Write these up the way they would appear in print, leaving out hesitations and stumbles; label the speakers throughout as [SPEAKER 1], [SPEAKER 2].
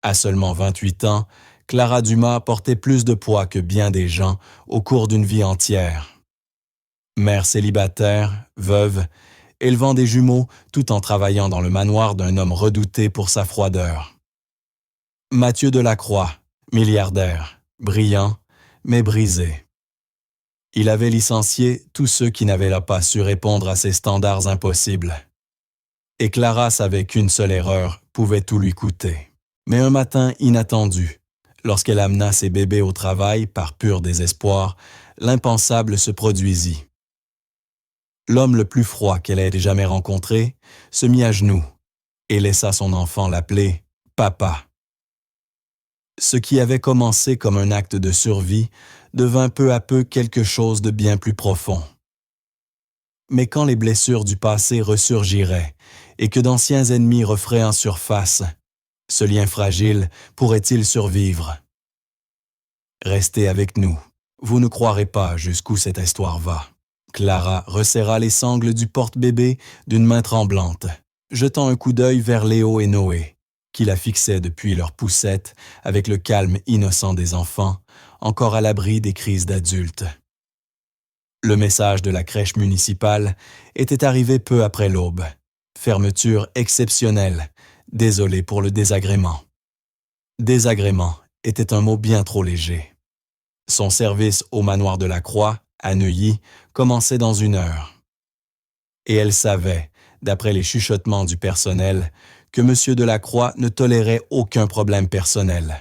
[SPEAKER 1] À seulement 28 ans, Clara Dumas portait plus de poids que bien des gens au cours d'une vie entière. Mère célibataire, veuve, élevant des jumeaux tout en travaillant dans le manoir d'un homme redouté pour sa froideur. Mathieu Delacroix, milliardaire, brillant, mais brisé. Il avait licencié tous ceux qui n'avaient pas su répondre à ses standards impossibles. Et Clara savait qu'une seule erreur pouvait tout lui coûter. Mais un matin inattendu, lorsqu'elle amena ses bébés au travail par pur désespoir, l'impensable se produisit. L'homme le plus froid qu'elle ait jamais rencontré se mit à genoux et laissa son enfant l'appeler « Papa ». Ce qui avait commencé comme un acte de survie devint peu à peu quelque chose de bien plus profond. Mais quand les blessures du passé ressurgiraient et que d'anciens ennemis referaient en surface, ce lien fragile pourrait-il survivre? Restez avec nous. Vous ne croirez pas jusqu'où cette histoire va. Clara resserra les sangles du porte-bébé d'une main tremblante, jetant un coup d'œil vers Léo et Noé, qui la fixaient depuis leur poussette avec le calme innocent des enfants, encore à l'abri des crises d'adultes. Le message de la crèche municipale était arrivé peu après l'aube. Fermeture exceptionnelle, désolé pour le désagrément. Désagrément était un mot bien trop léger. Son service au manoir de la Croix, à Neuilly, commençait dans 1 heure. Et elle savait, d'après les chuchotements du personnel, que M. Delacroix ne tolérait aucun problème personnel.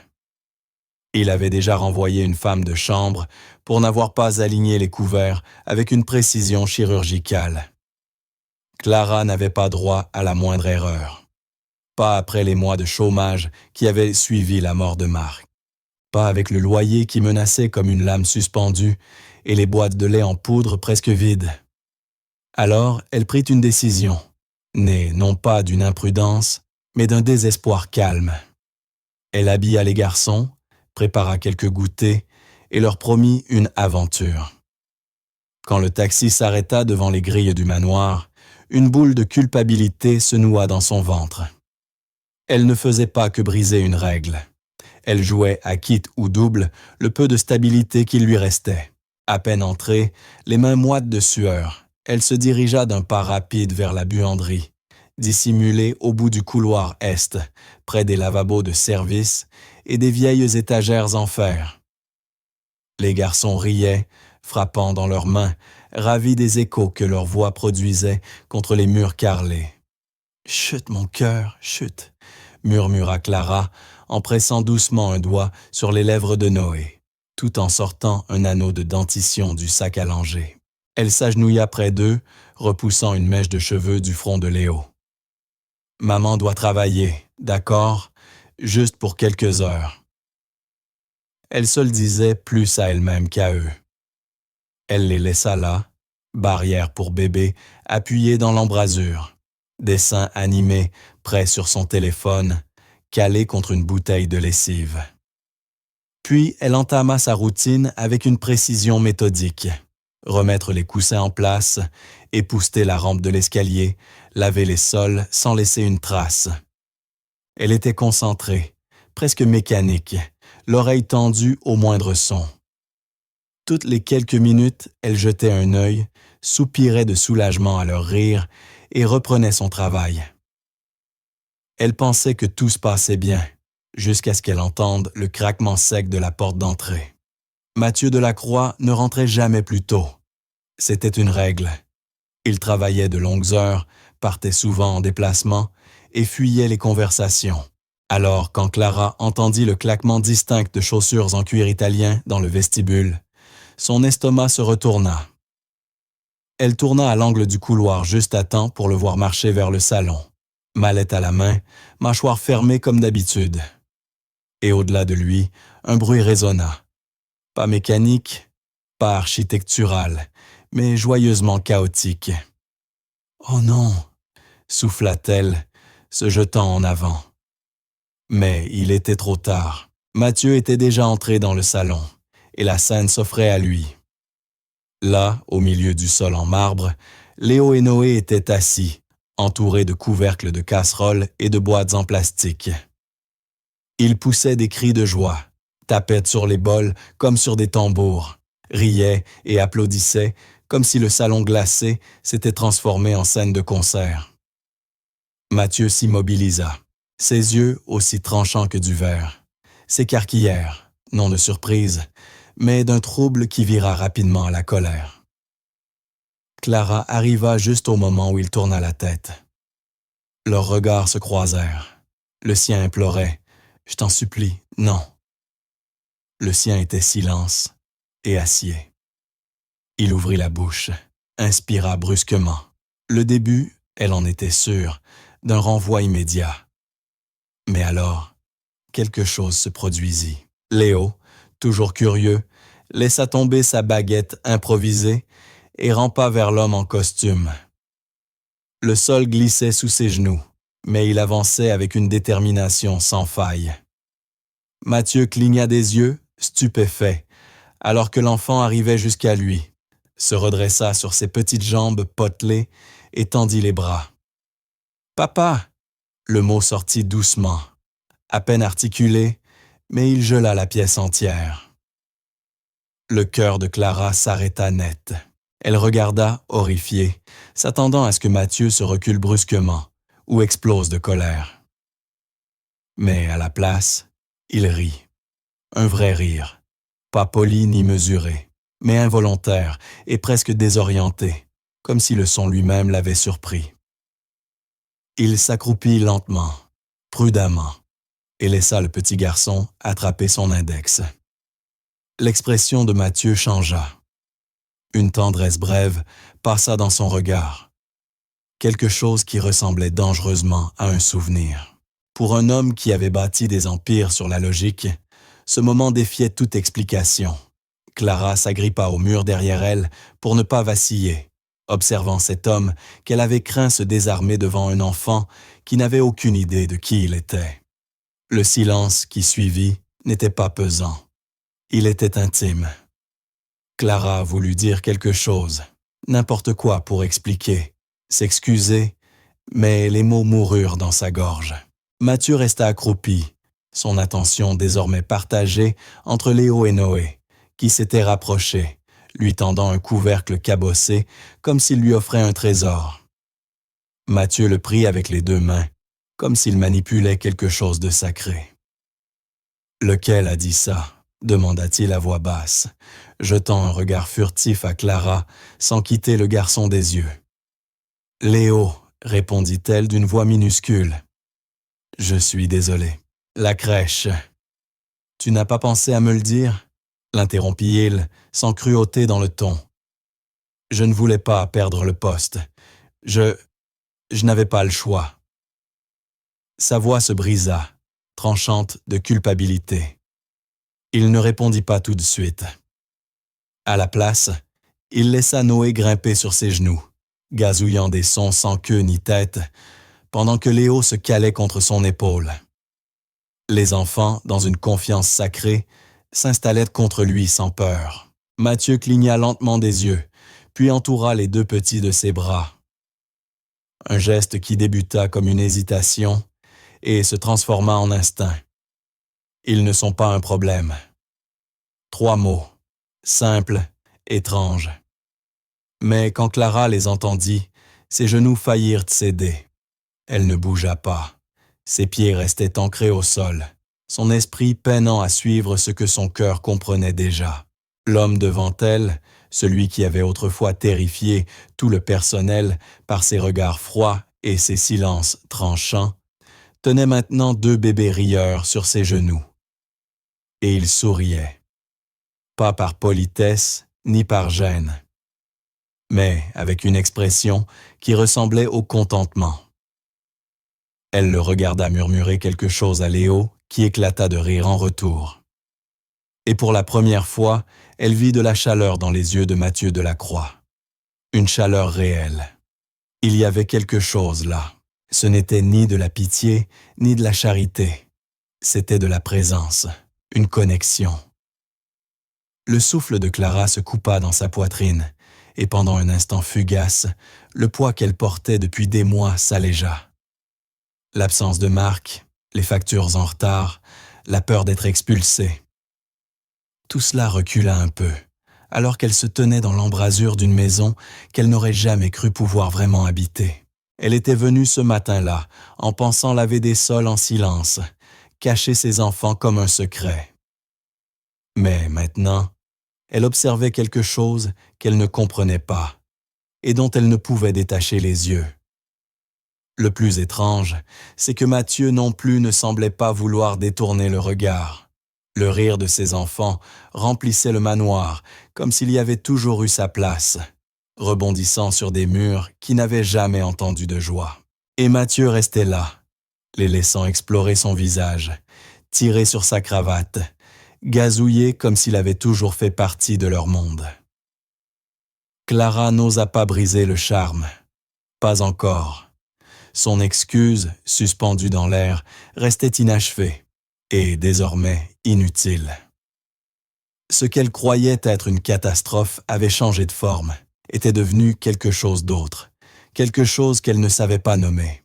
[SPEAKER 1] Il avait déjà renvoyé une femme de chambre pour n'avoir pas aligné les couverts avec une précision chirurgicale. Clara n'avait pas droit à la moindre erreur. Pas après les mois de chômage qui avaient suivi la mort de Marc. Pas avec le loyer qui menaçait comme une lame suspendue et les boîtes de lait en poudre presque vides. Alors, elle prit une décision, née non pas d'une imprudence, mais d'un désespoir calme. Elle habilla les garçons, prépara quelques goûters et leur promit une aventure. Quand le taxi s'arrêta devant les grilles du manoir, une boule de culpabilité se noua dans son ventre. Elle ne faisait pas que briser une règle. Elle jouait à quitte ou double le peu de stabilité qu'il lui restait. À peine entrée, les mains moites de sueur, elle se dirigea d'un pas rapide vers la buanderie, dissimulée au bout du couloir est, près des lavabos de service et des vieilles étagères en fer. Les garçons riaient, frappant dans leurs mains, ravis des échos que leur voix produisait contre les murs carrelés. « Chut, mon cœur, chut !» murmura Clara, en pressant doucement un doigt sur les lèvres de Noé, tout en sortant un anneau de dentition du sac à langer. Elle s'agenouilla près d'eux, repoussant une mèche de cheveux du front de Léo. « Maman doit travailler, d'accord, juste pour quelques heures. » Elle se le disait plus à elle-même qu'à eux. Elle les laissa là, barrière pour bébé, appuyée dans l'embrasure, des seins animés, prêts sur son téléphone, calé contre une bouteille de lessive. Puis elle entama sa routine avec une précision méthodique. Remettre les coussins en place, épousseter la rampe de l'escalier, laver les sols sans laisser une trace. Elle était concentrée, presque mécanique, l'oreille tendue au moindre son. Toutes les quelques minutes, elle jetait un œil, soupirait de soulagement à leur rire et reprenait son travail. Elle pensait que tout se passait bien, jusqu'à ce qu'elle entende le craquement sec de la porte d'entrée. Mathieu Delacroix ne rentrait jamais plus tôt. C'était une règle. Il travaillait de longues heures, partait souvent en déplacement et fuyait les conversations. Alors, quand Clara entendit le claquement distinct de chaussures en cuir italien dans le vestibule, son estomac se retourna. Elle tourna à l'angle du couloir juste à temps pour le voir marcher vers le salon, mallette à la main, mâchoire fermée comme d'habitude. Et au-delà de lui, un bruit résonna. Pas mécanique, pas architectural, mais joyeusement chaotique. « Oh non !» souffla-t-elle, se jetant en avant. Mais il était trop tard. Mathieu était déjà entré dans le salon, et la scène s'offrait à lui. Là, au milieu du sol en marbre, Léo et Noé étaient assis, entourés de couvercles de casseroles et de boîtes en plastique. Il poussait des cris de joie, tapait sur les bols comme sur des tambours, riait et applaudissait comme si le salon glacé s'était transformé en scène de concert. Mathieu s'immobilisa, ses yeux aussi tranchants que du verre, s'écarquillèrent, non de surprise, mais d'un trouble qui vira rapidement à la colère. Clara arriva juste au moment où il tourna la tête. Leurs regards se croisèrent. Le sien implorait « Je t'en supplie, non ». Le sien était silence et acier. Il ouvrit la bouche, inspira brusquement. Le début, elle en était sûre, d'un renvoi immédiat. Mais alors, quelque chose se produisit. Léo, toujours curieux, laissa tomber sa baguette improvisée et rampa vers l'homme en costume. Le sol glissait sous ses genoux, mais il avançait avec une détermination sans faille. Mathieu cligna des yeux, stupéfait, alors que l'enfant arrivait jusqu'à lui, se redressa sur ses petites jambes potelées et tendit les bras. « Papa !» Le mot sortit doucement, à peine articulé, mais il gela la pièce entière. Le cœur de Clara s'arrêta net. Elle regarda, horrifiée, s'attendant à ce que Mathieu se recule brusquement ou explose de colère. Mais à la place, il rit. Un vrai rire, pas poli ni mesuré, mais involontaire et presque désorienté, comme si le son lui-même l'avait surpris. Il s'accroupit lentement, prudemment, et laissa le petit garçon attraper son index. L'expression de Mathieu changea. Une tendresse brève passa dans son regard. Quelque chose qui ressemblait dangereusement à un souvenir. Pour un homme qui avait bâti des empires sur la logique, ce moment défiait toute explication. Clara s'agrippa au mur derrière elle pour ne pas vaciller, observant cet homme qu'elle avait craint se désarmer devant un enfant qui n'avait aucune idée de qui il était. Le silence qui suivit n'était pas pesant. Il était intime. Clara voulut dire quelque chose, n'importe quoi pour expliquer, s'excuser, mais les mots moururent dans sa gorge. Mathieu resta accroupi, son attention désormais partagée entre Léo et Noé, qui s'étaient rapprochés, lui tendant un couvercle cabossé comme s'il lui offrait un trésor. Mathieu le prit avec les deux mains, comme s'il manipulait quelque chose de sacré. « Lequel a dit ça ?» demanda-t-il à voix basse, jetant un regard furtif à Clara sans quitter le garçon des yeux. « Léo » répondit-elle d'une voix minuscule. « Je suis désolé. La crèche. »« Tu n'as pas pensé à me le dire ?» l'interrompit-il, sans cruauté dans le ton. « Je ne voulais pas perdre le poste. Je n'avais pas le choix. » Sa voix se brisa, tranchante de culpabilité. Il ne répondit pas tout de suite. À la place, il laissa Noé grimper sur ses genoux, gazouillant des sons sans queue ni tête, pendant que Léo se calait contre son épaule. Les enfants, dans une confiance sacrée, s'installaient contre lui sans peur. Mathieu cligna lentement des yeux, puis entoura les deux petits de ses bras. Un geste qui débuta comme une hésitation et se transforma en instinct. Ils ne sont pas un problème. 3 mots, simples, étranges. Mais quand Clara les entendit, ses genoux faillirent céder. Elle ne bougea pas. Ses pieds restaient ancrés au sol, son esprit peinant à suivre ce que son cœur comprenait déjà. L'homme devant elle, celui qui avait autrefois terrifié tout le personnel par ses regards froids et ses silences tranchants, tenait maintenant 2 bébés rieurs sur ses genoux. Et il souriait. Pas par politesse ni par gêne, mais avec une expression qui ressemblait au contentement. Elle le regarda murmurer quelque chose à Léo qui éclata de rire en retour. Et pour la première fois, elle vit de la chaleur dans les yeux de Mathieu Delacroix. Une chaleur réelle. Il y avait quelque chose là. Ce n'était ni de la pitié, ni de la charité. C'était de la présence, une connexion. Le souffle de Clara se coupa dans sa poitrine, et pendant un instant fugace, le poids qu'elle portait depuis des mois s'allégea. L'absence de Marc, les factures en retard, la peur d'être expulsée. Tout cela recula un peu, alors qu'elle se tenait dans l'embrasure d'une maison qu'elle n'aurait jamais cru pouvoir vraiment habiter. Elle était venue ce matin-là, en pensant laver des sols en silence, cacher ses enfants comme un secret. Mais maintenant, elle observait quelque chose qu'elle ne comprenait pas et dont elle ne pouvait détacher les yeux. Le plus étrange, c'est que Mathieu non plus ne semblait pas vouloir détourner le regard. Le rire de ses enfants remplissait le manoir comme s'il y avait toujours eu sa place, rebondissant sur des murs qui n'avaient jamais entendu de joie. Et Mathieu restait là, les laissant explorer son visage, tirer sur sa cravate, gazouiller comme s'il avait toujours fait partie de leur monde. Clara n'osa pas briser le charme. Pas encore. Son excuse, suspendue dans l'air, restait inachevée et désormais inutile. Ce qu'elle croyait être une catastrophe avait changé de forme, était devenu quelque chose d'autre, quelque chose qu'elle ne savait pas nommer.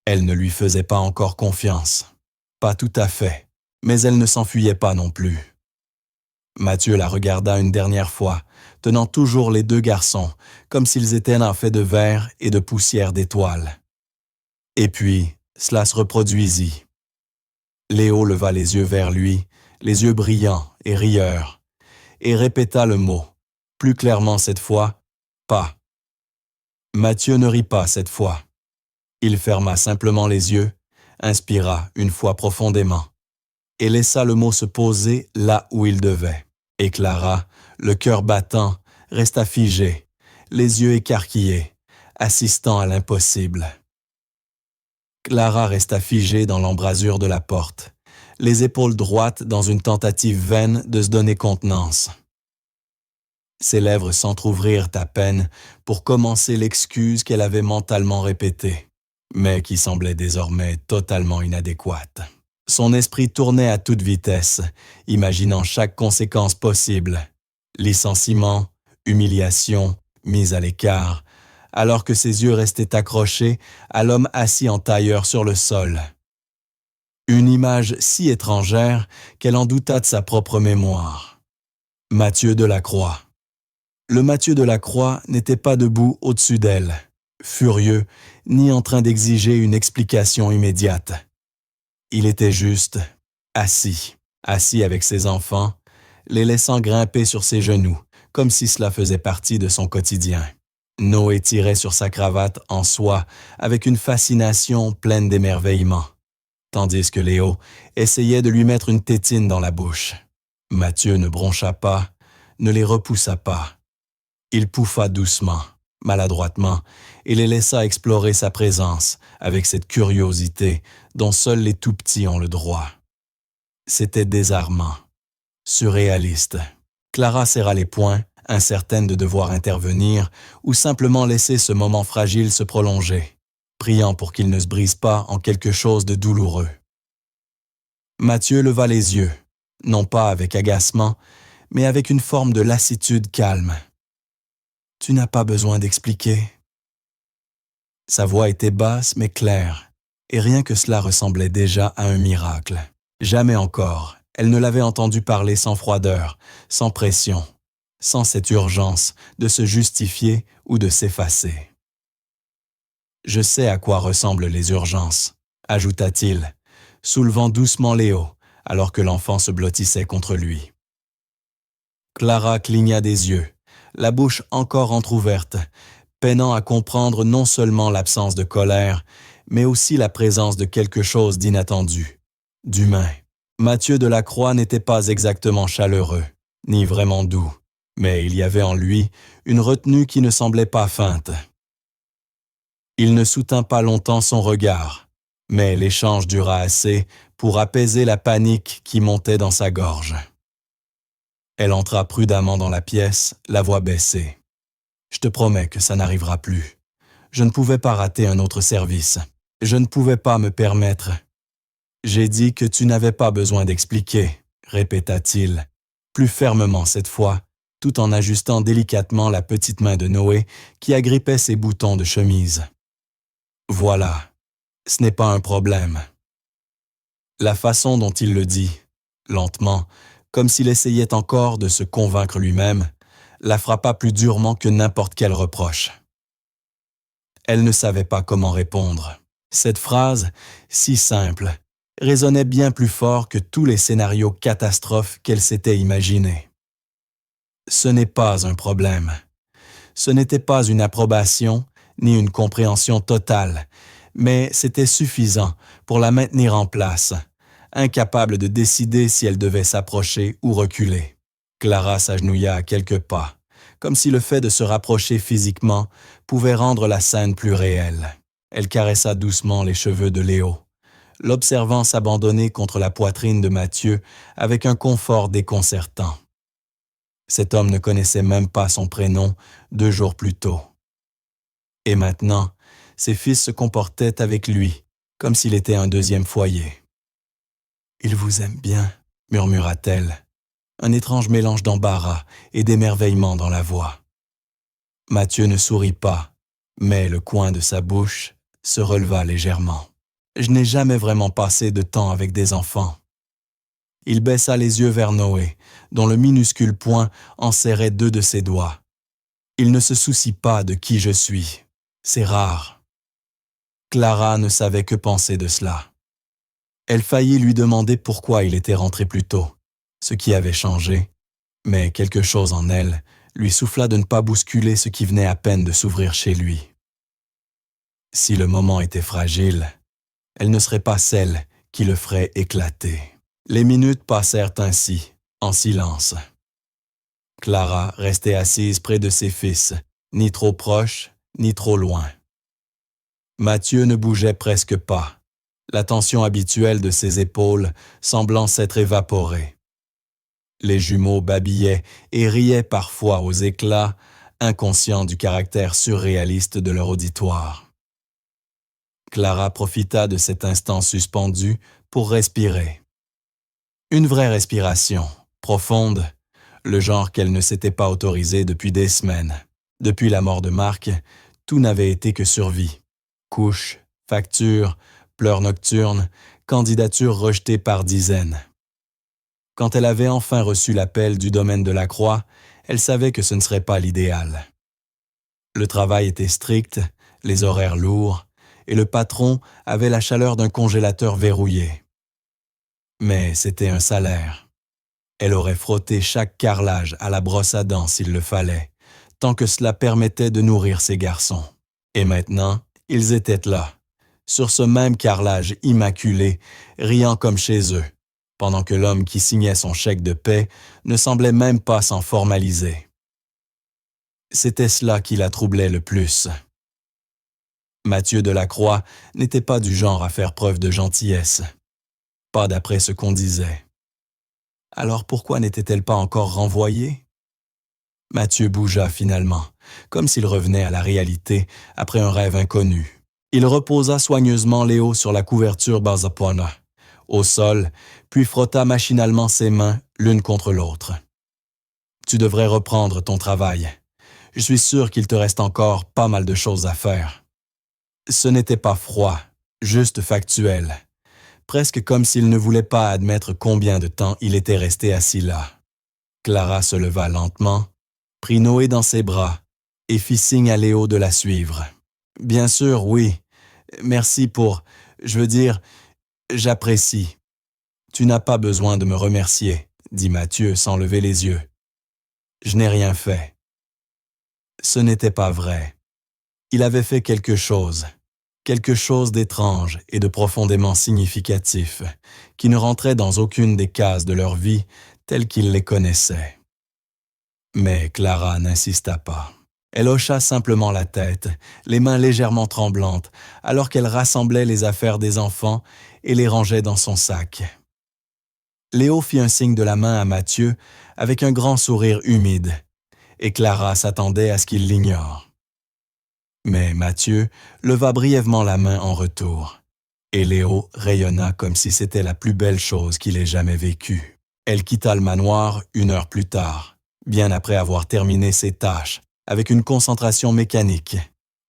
[SPEAKER 1] Elle ne lui faisait pas encore confiance, pas tout à fait, mais elle ne s'enfuyait pas non plus. Mathieu la regarda une dernière fois, tenant toujours les deux garçons, comme s'ils étaient un fait de verre et de poussière d'étoiles. Et puis, cela se reproduisit. Léo leva les yeux vers lui, les yeux brillants et rieurs, et répéta le mot, plus clairement cette fois, « pas ». Mathieu ne rit pas cette fois. Il ferma simplement les yeux, inspira une fois profondément, et laissa le mot se poser là où il devait. Et Clara, le cœur battant, resta figée, les yeux écarquillés, assistant à l'impossible. Clara resta figée dans l'embrasure de la porte, les épaules droites dans une tentative vaine de se donner contenance. Ses lèvres s'entr'ouvrirent à peine pour commencer l'excuse qu'elle avait mentalement répétée, mais qui semblait désormais totalement inadéquate. Son esprit tournait à toute vitesse, imaginant chaque conséquence possible. Licenciement, humiliation, mise à l'écart, alors que ses yeux restaient accrochés à l'homme assis en tailleur sur le sol. Une image si étrangère qu'elle en douta de sa propre mémoire. Mathieu Delacroix. Le Mathieu Delacroix n'était pas debout au-dessus d'elle, furieux, ni en train d'exiger une explication immédiate. Il était juste assis avec ses enfants, les laissant grimper sur ses genoux, comme si cela faisait partie de son quotidien. Noé tirait sur sa cravate en soie avec une fascination pleine d'émerveillement, tandis que Léo essayait de lui mettre une tétine dans la bouche. Mathieu ne broncha pas, ne les repoussa pas. Il pouffa doucement, maladroitement, et les laissa explorer sa présence avec cette curiosité dont seuls les tout-petits ont le droit. C'était désarmant, surréaliste. Clara serra les poings, incertaine de devoir intervenir ou simplement laisser ce moment fragile se prolonger, priant pour qu'il ne se brise pas en quelque chose de douloureux. Mathieu leva les yeux, non pas avec agacement, mais avec une forme de lassitude calme. « Tu n'as pas besoin d'expliquer. » Sa voix était basse mais claire, et rien que cela ressemblait déjà à un miracle. Jamais encore, elle ne l'avait entendu parler sans froideur, sans pression, sans cette urgence de se justifier ou de s'effacer. « Je sais à quoi ressemblent les urgences, » ajouta-t-il, soulevant doucement Léo, alors que l'enfant se blottissait contre lui. Clara cligna des yeux, la bouche encore entr'ouverte, peinant à comprendre non seulement l'absence de colère, mais aussi la présence de quelque chose d'inattendu, d'humain. Mathieu Delacroix n'était pas exactement chaleureux, ni vraiment doux, mais il y avait en lui une retenue qui ne semblait pas feinte. Il ne soutint pas longtemps son regard, mais l'échange dura assez pour apaiser la panique qui montait dans sa gorge. Elle entra prudemment dans la pièce, la voix baissée. « Je te promets que ça n'arrivera plus. Je ne pouvais pas rater un autre service. Je ne pouvais pas me permettre. » « J'ai dit que tu n'avais pas besoin d'expliquer, » répéta-t-il, plus fermement cette fois, tout en ajustant délicatement la petite main de Noé qui agrippait ses boutons de chemise. « Voilà, ce n'est pas un problème. » La façon dont il le dit, lentement, comme s'il essayait encore de se convaincre lui-même, la frappa plus durement que n'importe quel reproche. Elle ne savait pas comment répondre. Cette phrase, si simple, résonnait bien plus fort que tous les scénarios catastrophes qu'elle s'était imaginés. Ce n'est pas un problème. Ce n'était pas une approbation ni une compréhension totale, mais c'était suffisant pour la maintenir en place, incapable de décider si elle devait s'approcher ou reculer. Clara s'agenouilla à quelques pas, comme si le fait de se rapprocher physiquement pouvait rendre la scène plus réelle. Elle caressa doucement les cheveux de Léo, l'observant s'abandonner contre la poitrine de Mathieu avec un confort déconcertant. Cet homme ne connaissait même pas son prénom 2 jours plus tôt. Et maintenant, ses fils se comportaient avec lui, comme s'il était un deuxième foyer. « Il vous aime bien », murmura-t-elle, un étrange mélange d'embarras et d'émerveillement dans la voix. Mathieu ne sourit pas, mais le coin de sa bouche se releva légèrement. « Je n'ai jamais vraiment passé de temps avec des enfants. » Il baissa les yeux vers Noé, dont le minuscule poing enserrait 2 de ses doigts. « Il ne se soucie pas de qui je suis. C'est rare. » Clara ne savait que penser de cela. Elle faillit lui demander pourquoi il était rentré plus tôt, ce qui avait changé, mais quelque chose en elle lui souffla de ne pas bousculer ce qui venait à peine de s'ouvrir chez lui. Si le moment était fragile, elle ne serait pas celle qui le ferait éclater. Les minutes passèrent ainsi, en silence. Clara restait assise près de ses fils, ni trop proche, ni trop loin. Mathieu ne bougeait presque pas, la tension habituelle de ses épaules semblant s'être évaporée. Les jumeaux babillaient et riaient parfois aux éclats, inconscients du caractère surréaliste de leur auditoire. Clara profita de cet instant suspendu pour respirer. Une vraie respiration, profonde, le genre qu'elle ne s'était pas autorisée depuis des semaines. Depuis la mort de Marc, tout n'avait été que survie. Couches, factures, pleurs nocturnes, candidatures rejetées par dizaines. Quand elle avait enfin reçu l'appel du domaine de la Croix, elle savait que ce ne serait pas l'idéal. Le travail était strict, les horaires lourds, et le patron avait la chaleur d'un congélateur verrouillé. Mais c'était un salaire. Elle aurait frotté chaque carrelage à la brosse à dents s'il le fallait, tant que cela permettait de nourrir ses garçons. Et maintenant, ils étaient là, sur ce même carrelage immaculé, riant comme chez eux, pendant que l'homme qui signait son chèque de paie ne semblait même pas s'en formaliser. C'était cela qui la troublait le plus. Mathieu Delacroix n'était pas du genre à faire preuve de gentillesse. Pas d'après ce qu'on disait. Alors pourquoi n'était-elle pas encore renvoyée? Mathieu bougea finalement, comme s'il revenait à la réalité après un rêve inconnu. Il reposa soigneusement Léo sur la couverture Bazapona, au sol, puis frotta machinalement ses mains l'une contre l'autre. « Tu devrais reprendre ton travail. Je suis sûr qu'il te reste encore pas mal de choses à faire. » Ce n'était pas froid, juste factuel, presque comme s'il ne voulait pas admettre combien de temps il était resté assis là. Clara se leva lentement, prit Noé dans ses bras et fit signe à Léo de la suivre. « Bien sûr, oui. Merci pour... Je veux dire, j'apprécie. »« Tu n'as pas besoin de me remercier, » dit Mathieu sans lever les yeux. « Je n'ai rien fait. » Ce n'était pas vrai. Il avait fait quelque chose d'étrange et de profondément significatif, qui ne rentrait dans aucune des cases de leur vie telles qu'il les connaissait. Mais Clara n'insista pas. Elle hocha simplement la tête, les mains légèrement tremblantes, alors qu'elle rassemblait les affaires des enfants et les rangeait dans son sac. Léo fit un signe de la main à Mathieu avec un grand sourire humide, et Clara s'attendait à ce qu'il l'ignore. Mais Mathieu leva brièvement la main en retour, et Léo rayonna comme si c'était la plus belle chose qu'il ait jamais vécue. Elle quitta le manoir 1 heure plus tard, bien après avoir terminé ses tâches, avec une concentration mécanique,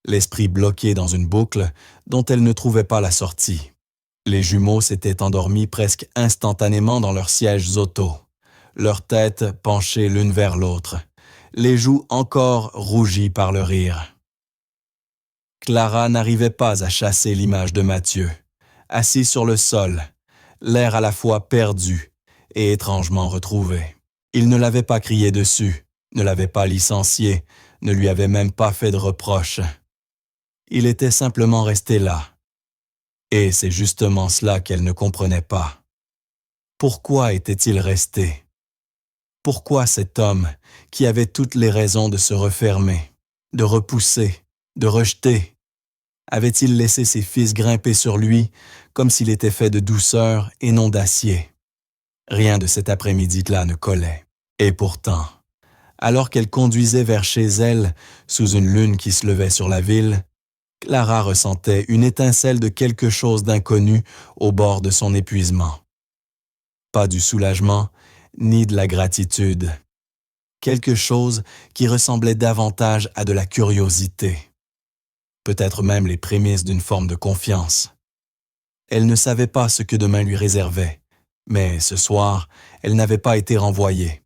[SPEAKER 1] l'esprit bloqué dans une boucle dont elle ne trouvait pas la sortie. Les jumeaux s'étaient endormis presque instantanément dans leurs sièges auto, leurs têtes penchées l'une vers l'autre, les joues encore rougies par le rire. Clara n'arrivait pas à chasser l'image de Mathieu, assis sur le sol, l'air à la fois perdu et étrangement retrouvé. Il ne l'avait pas crié dessus, ne l'avait pas licencié, ne lui avait même pas fait de reproches. Il était simplement resté là. Et c'est justement cela qu'elle ne comprenait pas. Pourquoi était-il resté? Pourquoi cet homme, qui avait toutes les raisons de se refermer, de repousser, de rejeter, avait-il laissé ses fils grimper sur lui comme s'il était fait de douceur et non d'acier? Rien de cet après-midi-là ne collait. Et pourtant, alors qu'elle conduisait vers chez elle, sous une lune qui se levait sur la ville, Clara ressentait une étincelle de quelque chose d'inconnu au bord de son épuisement. Pas du soulagement, ni de la gratitude. Quelque chose qui ressemblait davantage à de la curiosité. Peut-être même les prémices d'une forme de confiance. Elle ne savait pas ce que demain lui réservait, mais ce soir, elle n'avait pas été renvoyée.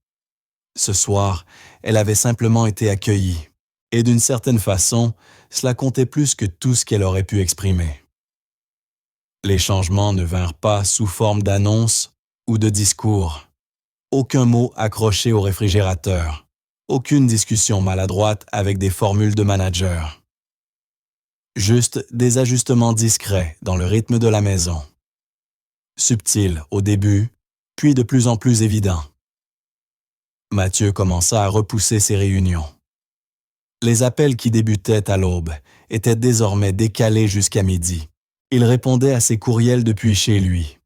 [SPEAKER 1] Ce soir, elle avait simplement été accueillie, et d'une certaine façon, cela comptait plus que tout ce qu'elle aurait pu exprimer. Les changements ne vinrent pas sous forme d'annonces ou de discours. Aucun mot accroché au réfrigérateur, aucune discussion maladroite avec des formules de manager. Juste des ajustements discrets dans le rythme de la maison. Subtils au début, puis de plus en plus évidents. Mathieu commença à repousser ses réunions. Les appels qui débutaient à l'aube étaient désormais décalés jusqu'à midi. Il répondait à ses courriels depuis chez lui,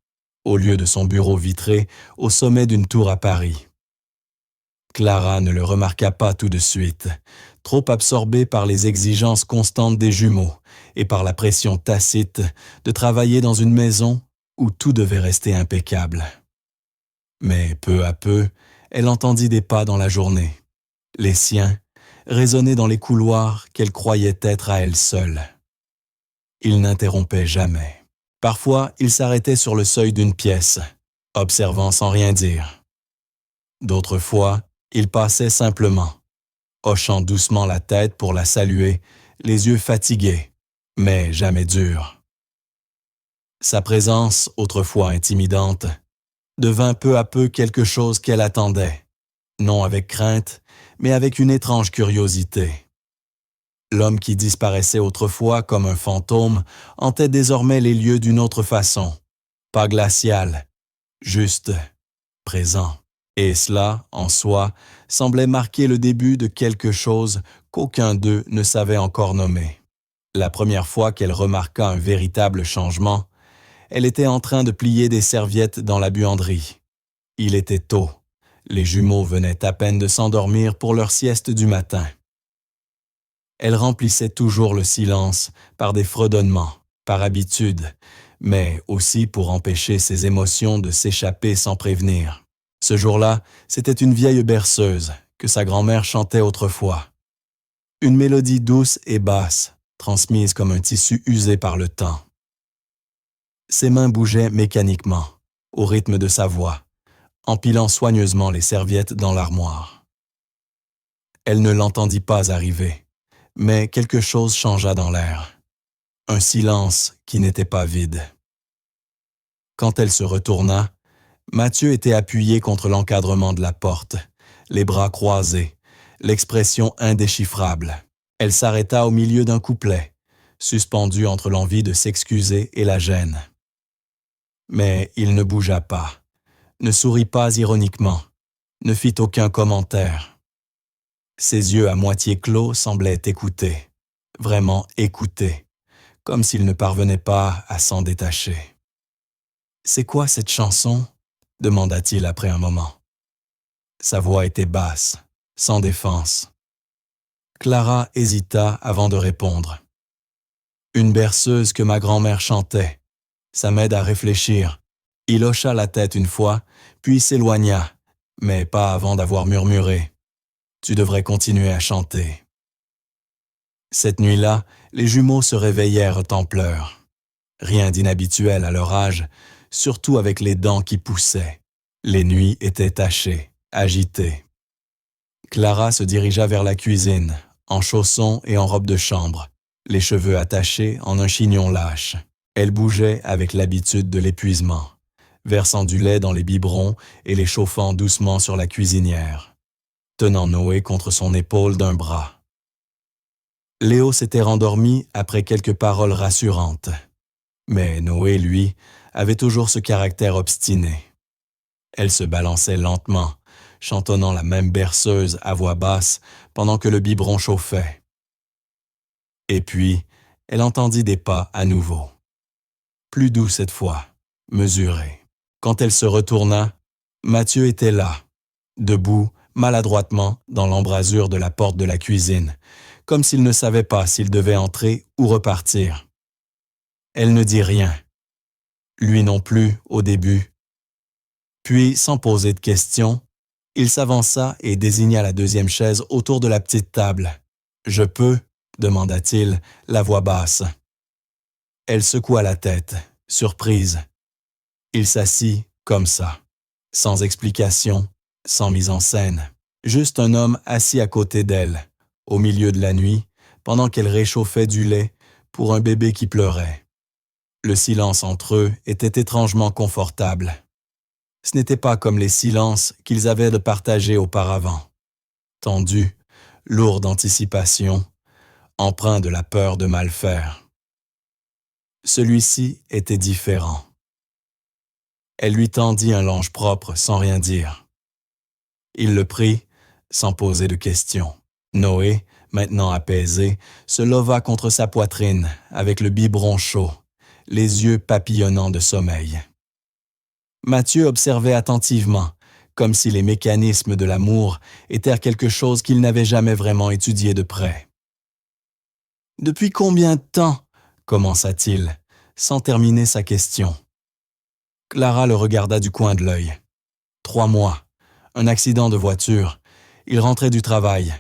[SPEAKER 1] au lieu de son bureau vitré au sommet d'une tour à Paris. Clara ne le remarqua pas tout de suite, trop absorbée par les exigences constantes des jumeaux et par la pression tacite de travailler dans une maison où tout devait rester impeccable. Mais peu à peu, elle entendit des pas dans la journée, les siens, résonner dans les couloirs qu'elle croyait être à elle seule. Il n'interrompait jamais. Parfois, il s'arrêtait sur le seuil d'une pièce, observant sans rien dire. D'autres fois, il passait simplement, hochant doucement la tête pour la saluer, les yeux fatigués, mais jamais durs. Sa présence, autrefois intimidante, devint peu à peu quelque chose qu'elle attendait, non avec crainte, mais avec une étrange curiosité. L'homme qui disparaissait autrefois comme un fantôme hantait désormais les lieux d'une autre façon, pas glaciale, juste présent. Et cela, en soi, semblait marquer le début de quelque chose qu'aucun d'eux ne savait encore nommer. La première fois qu'elle remarqua un véritable changement, elle était en train de plier des serviettes dans la buanderie. Il était tôt. Les jumeaux venaient à peine de s'endormir pour leur sieste du matin. Elle remplissait toujours le silence par des fredonnements, par habitude, mais aussi pour empêcher ses émotions de s'échapper sans prévenir. Ce jour-là, c'était une vieille berceuse que sa grand-mère chantait autrefois. Une mélodie douce et basse, transmise comme un tissu usé par le temps. Ses mains bougeaient mécaniquement, au rythme de sa voix, empilant soigneusement les serviettes dans l'armoire. Elle ne l'entendit pas arriver, mais quelque chose changea dans l'air. Un silence qui n'était pas vide. Quand elle se retourna, Mathieu était appuyé contre l'encadrement de la porte, les bras croisés, l'expression indéchiffrable. Elle s'arrêta au milieu d'un couplet, suspendue entre l'envie de s'excuser et la gêne. Mais il ne bougea pas, ne sourit pas ironiquement, ne fit aucun commentaire. Ses yeux à moitié clos semblaient écouter, vraiment écouter, comme s'il ne parvenait pas à s'en détacher. « C'est quoi cette chanson ?» demanda-t-il après un moment. Sa voix était basse, sans défense. Clara hésita avant de répondre. « Une berceuse que ma grand-mère chantait. Ça m'aide à réfléchir. » Il hocha la tête une fois, puis s'éloigna, mais pas avant d'avoir murmuré. « Tu devrais continuer à chanter. » Cette nuit-là, les jumeaux se réveillèrent en pleurs. Rien d'inhabituel à leur âge, surtout avec les dents qui poussaient. Les nuits étaient tachées, agitées. Clara se dirigea vers la cuisine, en chaussons et en robe de chambre, les cheveux attachés en un chignon lâche. Elle bougeait avec l'habitude de l'épuisement, versant du lait dans les biberons et les chauffant doucement sur la cuisinière, tenant Noé contre son épaule d'un bras. Léo s'était rendormi après quelques paroles rassurantes. Mais Noé, lui, avait toujours ce caractère obstiné. Elle se balançait lentement, chantonnant la même berceuse à voix basse pendant que le biberon chauffait. Et puis, elle entendit des pas à nouveau. Plus doux cette fois, mesurés. Quand elle se retourna, Mathieu était là, debout, maladroitement, dans l'embrasure de la porte de la cuisine, comme s'il ne savait pas s'il devait entrer ou repartir. Elle ne dit rien. Lui non plus, au début. Puis, sans poser de questions, il s'avança et désigna la deuxième chaise autour de la petite table. « Je peux ?» demanda-t-il, la voix basse. Elle secoua la tête, surprise. Il s'assit comme ça, sans explication, sans mise en scène. Juste un homme assis à côté d'elle, au milieu de la nuit, pendant qu'elle réchauffait du lait pour un bébé qui pleurait. Le silence entre eux était étrangement confortable. Ce n'était pas comme les silences qu'ils avaient de partager auparavant. Tendu, lourd d'anticipation, empreint de la peur de mal faire. Celui-ci était différent. Elle lui tendit un linge propre sans rien dire. Il le prit, sans poser de questions. Noé, maintenant apaisé, se leva contre sa poitrine avec le biberon chaud, les yeux papillonnants de sommeil. Mathieu observait attentivement, comme si les mécanismes de l'amour étaient quelque chose qu'il n'avait jamais vraiment étudié de près. « Depuis combien de temps ?» commença-t-il, sans terminer sa question. Clara le regarda du coin de l'œil. 3 mois. Un accident de voiture. Il rentrait du travail.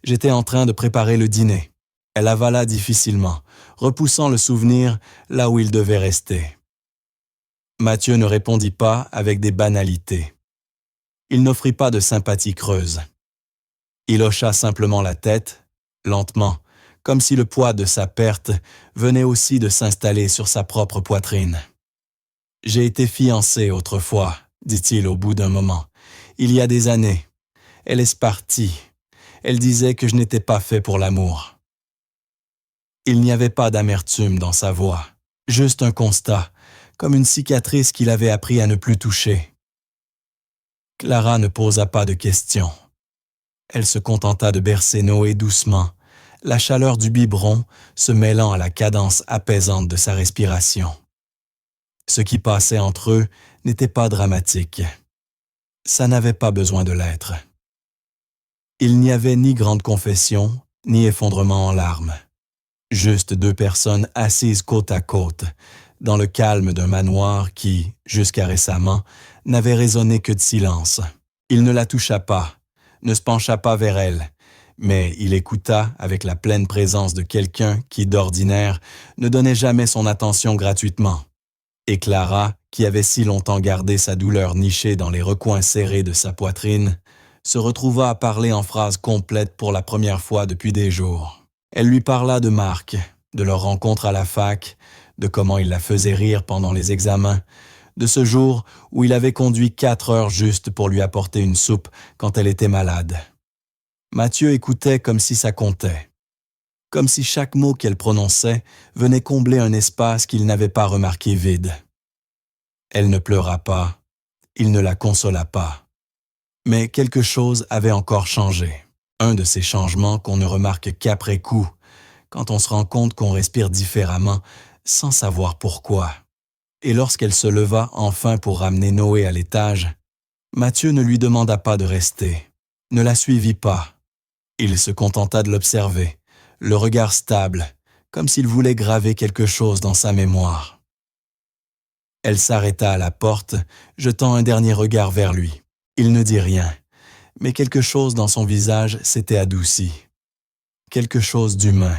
[SPEAKER 1] J'étais en train de préparer le dîner. Elle avala difficilement, repoussant le souvenir là où il devait rester. Mathieu ne répondit pas avec des banalités. Il n'offrit pas de sympathie creuse. Il hocha simplement la tête, lentement, comme si le poids de sa perte venait aussi de s'installer sur sa propre poitrine. « J'ai été fiancé autrefois, » dit-il au bout d'un moment. « Il y a des années. Elle est partie. Elle disait que je n'étais pas fait pour l'amour. » Il n'y avait pas d'amertume dans sa voix, juste un constat, comme une cicatrice qu'il avait appris à ne plus toucher. Clara ne posa pas de questions. Elle se contenta de bercer Noé doucement, la chaleur du biberon se mêlant à la cadence apaisante de sa respiration. Ce qui passait entre eux n'était pas dramatique. Ça n'avait pas besoin de l'être. Il n'y avait ni grande confession, ni effondrement en larmes. Juste 2 personnes assises côte à côte, dans le calme d'un manoir qui, jusqu'à récemment, n'avait résonné que de silence. Il ne la toucha pas, ne se pencha pas vers elle, mais il écouta avec la pleine présence de quelqu'un qui, d'ordinaire, ne donnait jamais son attention gratuitement. Et Clara, qui avait si longtemps gardé sa douleur nichée dans les recoins serrés de sa poitrine, se retrouva à parler en phrases complètes pour la première fois depuis des jours. Elle lui parla de Marc, de leur rencontre à la fac, de comment il la faisait rire pendant les examens, de ce jour où il avait conduit 4 heures juste pour lui apporter une soupe quand elle était malade. Mathieu écoutait comme si ça comptait, comme si chaque mot qu'elle prononçait venait combler un espace qu'il n'avait pas remarqué vide. Elle ne pleura pas, il ne la consola pas. Mais quelque chose avait encore changé. Un de ces changements qu'on ne remarque qu'après coup, quand on se rend compte qu'on respire différemment sans savoir pourquoi. Et lorsqu'elle se leva enfin pour ramener Noé à l'étage, Mathieu ne lui demanda pas de rester, ne la suivit pas. Il se contenta de l'observer, le regard stable, comme s'il voulait graver quelque chose dans sa mémoire. Elle s'arrêta à la porte, jetant un dernier regard vers lui. Il ne dit rien, mais quelque chose dans son visage s'était adouci. Quelque chose d'humain,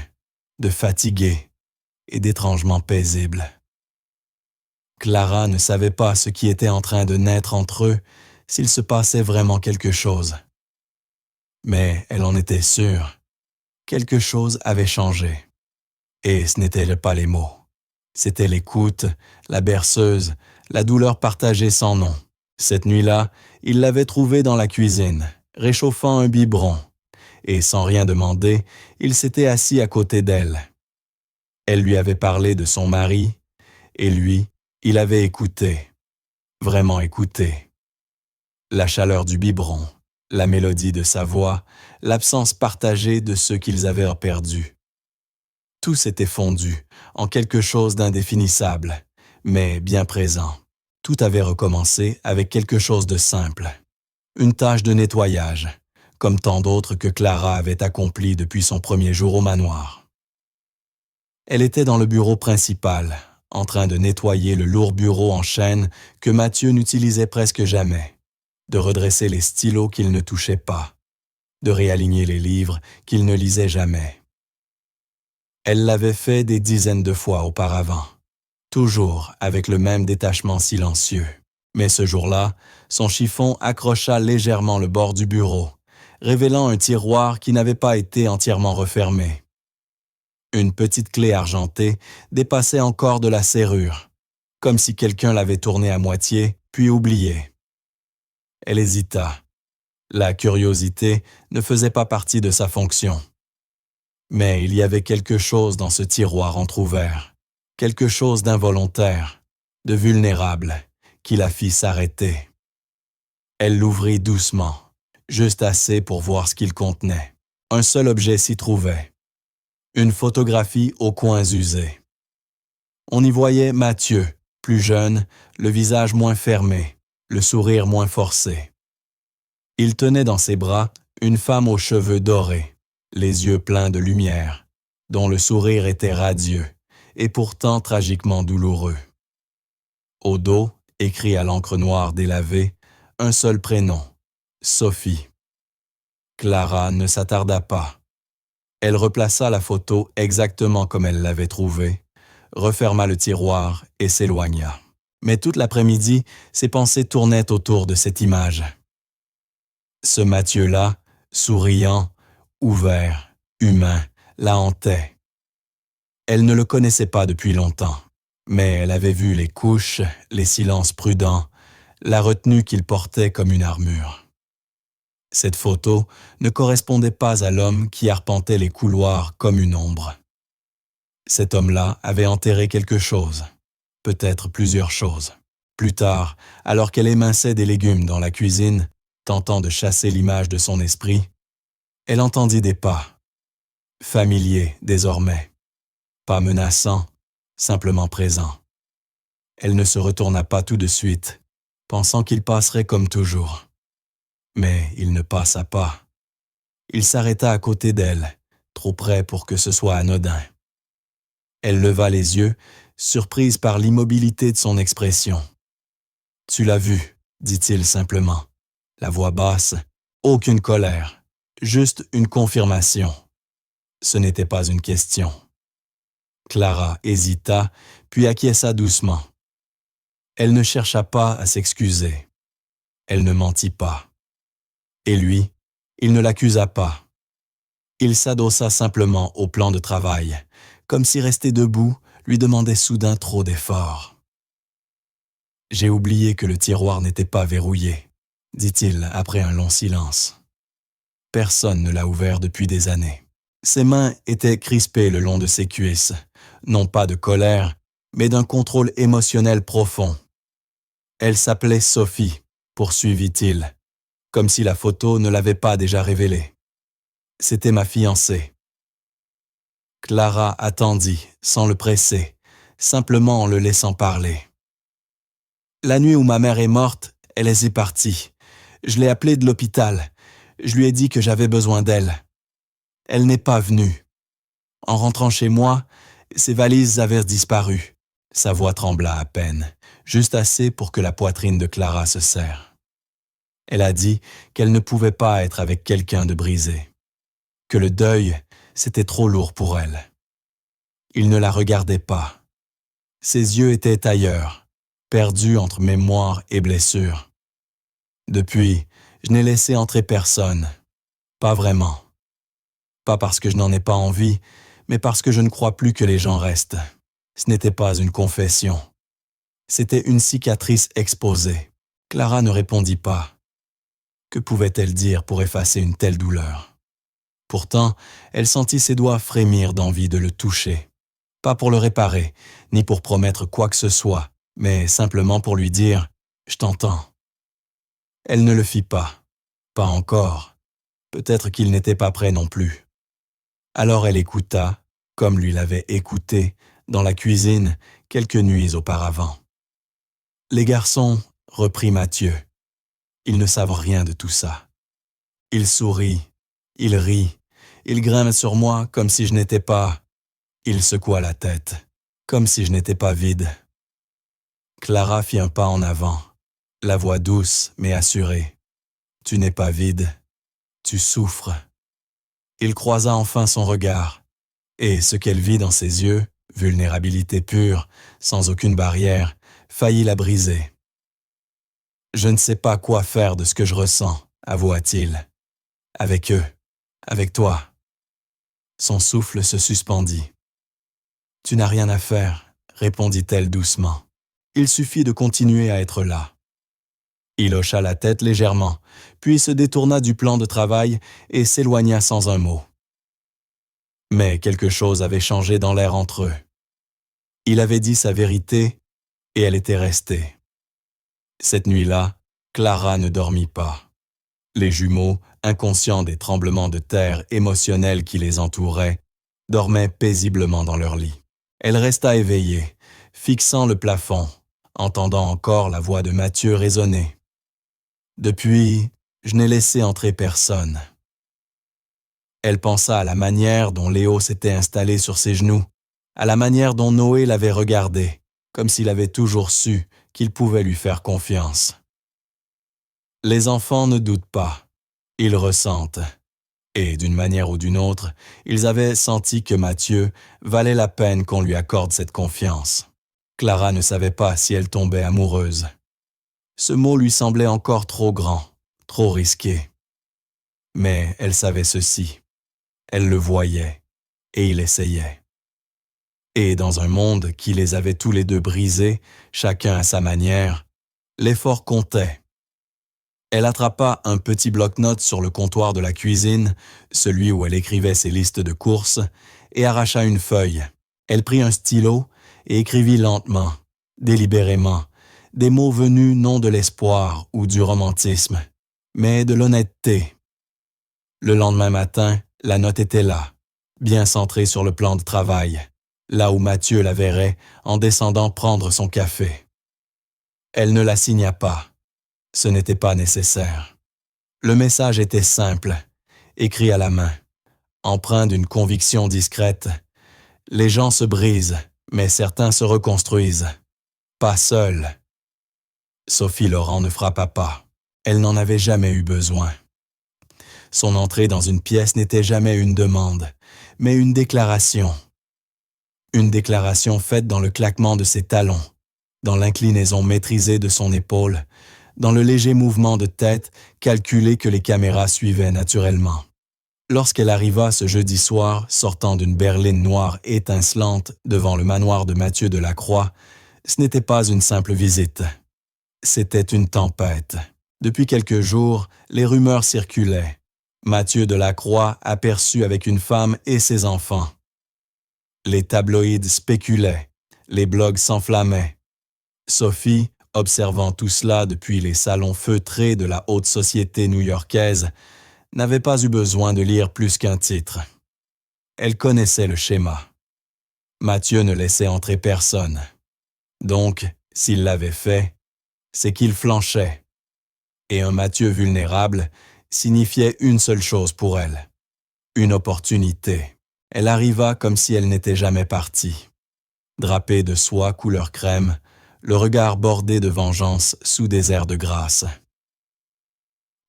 [SPEAKER 1] de fatigué et d'étrangement paisible. Clara ne savait pas ce qui était en train de naître entre eux, s'il se passait vraiment quelque chose. Mais elle en était sûre. Quelque chose avait changé. Et ce n'étaient pas les mots. C'était l'écoute, la berceuse, la douleur partagée sans nom. Cette nuit-là, il l'avait trouvée dans la cuisine, réchauffant un biberon. Et sans rien demander, il s'était assis à côté d'elle. Elle lui avait parlé de son mari, et lui, il avait écouté, vraiment écouté. La chaleur du biberon, la mélodie de sa voix, l'absence partagée de ceux qu'ils avaient perdus. Tout s'était fondu en quelque chose d'indéfinissable, mais bien présent. Tout avait recommencé avec quelque chose de simple. Une tâche de nettoyage, comme tant d'autres que Clara avait accomplies depuis son premier jour au manoir. Elle était dans le bureau principal, en train de nettoyer le lourd bureau en chêne que Mathieu n'utilisait presque jamais, de redresser les stylos qu'il ne touchait pas, de réaligner les livres qu'il ne lisait jamais. Elle l'avait fait des dizaines de fois auparavant, toujours avec le même détachement silencieux. Mais ce jour-là, son chiffon accrocha légèrement le bord du bureau, révélant un tiroir qui n'avait pas été entièrement refermé. Une petite clé argentée dépassait encore de la serrure, comme si quelqu'un l'avait tournée à moitié, puis oubliée. Elle hésita. La curiosité ne faisait pas partie de sa fonction. Mais il y avait quelque chose dans ce tiroir entrouvert, quelque chose d'involontaire, de vulnérable, qui la fit s'arrêter. Elle l'ouvrit doucement, juste assez pour voir ce qu'il contenait. Un seul objet s'y trouvait. Une photographie aux coins usés. On y voyait Mathieu, plus jeune, le visage moins fermé, le sourire moins forcé. Il tenait dans ses bras une femme aux cheveux dorés, les yeux pleins de lumière, dont le sourire était radieux et pourtant tragiquement douloureux. Au dos, écrit à l'encre noire délavée, un seul prénom, Sophie. Clara ne s'attarda pas. Elle replaça la photo exactement comme elle l'avait trouvée, referma le tiroir et s'éloigna. Mais toute l'après-midi, ses pensées tournaient autour de cette image. Ce Mathieu-là, souriant, ouvert, humain, la hantait. Elle ne le connaissait pas depuis longtemps, mais elle avait vu les couches, les silences prudents, la retenue qu'il portait comme une armure. Cette photo ne correspondait pas à l'homme qui arpentait les couloirs comme une ombre. Cet homme-là avait enterré quelque chose, peut-être plusieurs choses. Plus tard, alors qu'elle éminçait des légumes dans la cuisine, tentant de chasser l'image de son esprit, elle entendit des pas, familiers désormais, pas menaçants, simplement présents. Elle ne se retourna pas tout de suite, pensant qu'il passerait comme toujours. Mais il ne passa pas. Il s'arrêta à côté d'elle, trop près pour que ce soit anodin. Elle leva les yeux, surprise par l'immobilité de son expression. « Tu l'as vu », dit-il simplement. La voix basse, aucune colère, juste une confirmation. Ce n'était pas une question. Clara hésita, puis acquiesça doucement. Elle ne chercha pas à s'excuser. Elle ne mentit pas. Et lui, il ne l'accusa pas. Il s'adossa simplement au plan de travail, comme si rester debout lui demandait soudain trop d'efforts. « J'ai oublié que le tiroir n'était pas verrouillé », dit-il après un long silence. Personne ne l'a ouvert depuis des années. Ses mains étaient crispées le long de ses cuisses, non pas de colère, mais d'un contrôle émotionnel profond. Elle s'appelait Sophie, poursuivit-il, comme si la photo ne l'avait pas déjà révélée. C'était ma fiancée. Clara attendit, sans le presser, simplement en le laissant parler. La nuit où ma mère est morte, elle est partie. Je l'ai appelée de l'hôpital. Je lui ai dit que j'avais besoin d'elle. Elle n'est pas venue. En rentrant chez moi, ses valises avaient disparu. Sa voix trembla à peine, juste assez pour que la poitrine de Clara se serre. Elle a dit qu'elle ne pouvait pas être avec quelqu'un de brisé, que le deuil, c'était trop lourd pour elle. Il ne la regardait pas. Ses yeux étaient ailleurs, perdu entre mémoire et blessure. Depuis, je n'ai laissé entrer personne. Pas vraiment. Pas parce que je n'en ai pas envie, mais parce que je ne crois plus que les gens restent. Ce n'était pas une confession. C'était une cicatrice exposée. Clara ne répondit pas. Que pouvait-elle dire pour effacer une telle douleur? Pourtant, elle sentit ses doigts frémir d'envie de le toucher. Pas pour le réparer, ni pour promettre quoi que ce soit, mais simplement pour lui dire « Je t'entends ». Elle ne le fit pas. Pas encore. Peut-être qu'il n'était pas prêt non plus. Alors elle écouta, comme lui l'avait écouté, dans la cuisine, quelques nuits auparavant. Les garçons, reprit Mathieu, ils ne savent rien de tout ça. Ils sourient, ils rient, ils grimpent sur moi comme si je n'étais pas... Il secoua la tête, comme si je n'étais pas vide. Clara fit un pas en avant, la voix douce mais assurée. Tu n'es pas vide, tu souffres. Il croisa enfin son regard, et ce qu'elle vit dans ses yeux, vulnérabilité pure, sans aucune barrière, faillit la briser. Je ne sais pas quoi faire de ce que je ressens, avoua-t-il. Avec eux, avec toi. Son souffle se suspendit. Tu n'as rien à faire, répondit-elle doucement. Il suffit de continuer à être là. Il hocha la tête légèrement, puis se détourna du plan de travail et s'éloigna sans un mot. Mais quelque chose avait changé dans l'air entre eux. Il avait dit sa vérité et elle était restée. Cette nuit-là, Clara ne dormit pas. Les jumeaux, inconscients des tremblements de terre émotionnels qui les entouraient, dormaient paisiblement dans leur lit. Elle resta éveillée, fixant le plafond, entendant encore la voix de Mathieu résonner. Depuis, je n'ai laissé entrer personne. Elle pensa à la manière dont Léo s'était installé sur ses genoux, à la manière dont Noé l'avait regardé, comme s'il avait toujours su qu'il pouvait lui faire confiance. Les enfants ne doutent pas, ils ressentent. Et d'une manière ou d'une autre, ils avaient senti que Mathieu valait la peine qu'on lui accorde cette confiance. Clara ne savait pas si elle tombait amoureuse. Ce mot lui semblait encore trop grand, trop risqué. Mais elle savait ceci. Elle le voyait, et il essayait. Et dans un monde qui les avait tous les deux brisés, chacun à sa manière, l'effort comptait. Elle attrapa un petit bloc-notes sur le comptoir de la cuisine, celui où elle écrivait ses listes de courses, et arracha une feuille. Elle prit un stylo et écrivit lentement, délibérément, des mots venus non de l'espoir ou du romantisme, mais de l'honnêteté. Le lendemain matin, la note était là, bien centrée sur le plan de travail, là où Mathieu la verrait en descendant prendre son café. Elle ne la signa pas. Ce n'était pas nécessaire. Le message était simple, écrit à la main, empreint d'une conviction discrète. Les gens se brisent, mais certains se reconstruisent. Pas seuls. Sophie Laurent ne frappa pas. Elle n'en avait jamais eu besoin. Son entrée dans une pièce n'était jamais une demande, mais une déclaration. Une déclaration faite dans le claquement de ses talons, dans l'inclinaison maîtrisée de son épaule, dans le léger mouvement de tête calculé que les caméras suivaient naturellement. Lorsqu'elle arriva ce jeudi soir, sortant d'une berline noire étincelante devant le manoir de Mathieu Delacroix, ce n'était pas une simple visite. C'était une tempête. Depuis quelques jours, les rumeurs circulaient. Mathieu Delacroix aperçu avec une femme et ses enfants. Les tabloïds spéculaient, les blogs s'enflammaient. Sophie, observant tout cela depuis les salons feutrés de la haute société new-yorkaise, n'avait pas eu besoin de lire plus qu'un titre. Elle connaissait le schéma. Mathieu ne laissait entrer personne. Donc, s'il l'avait fait, c'est qu'il flanchait. Et un Mathieu vulnérable signifiait une seule chose pour elle. Une opportunité. Elle arriva comme si elle n'était jamais partie. Drapée de soie couleur crème, le regard bordé de vengeance sous des airs de grâce.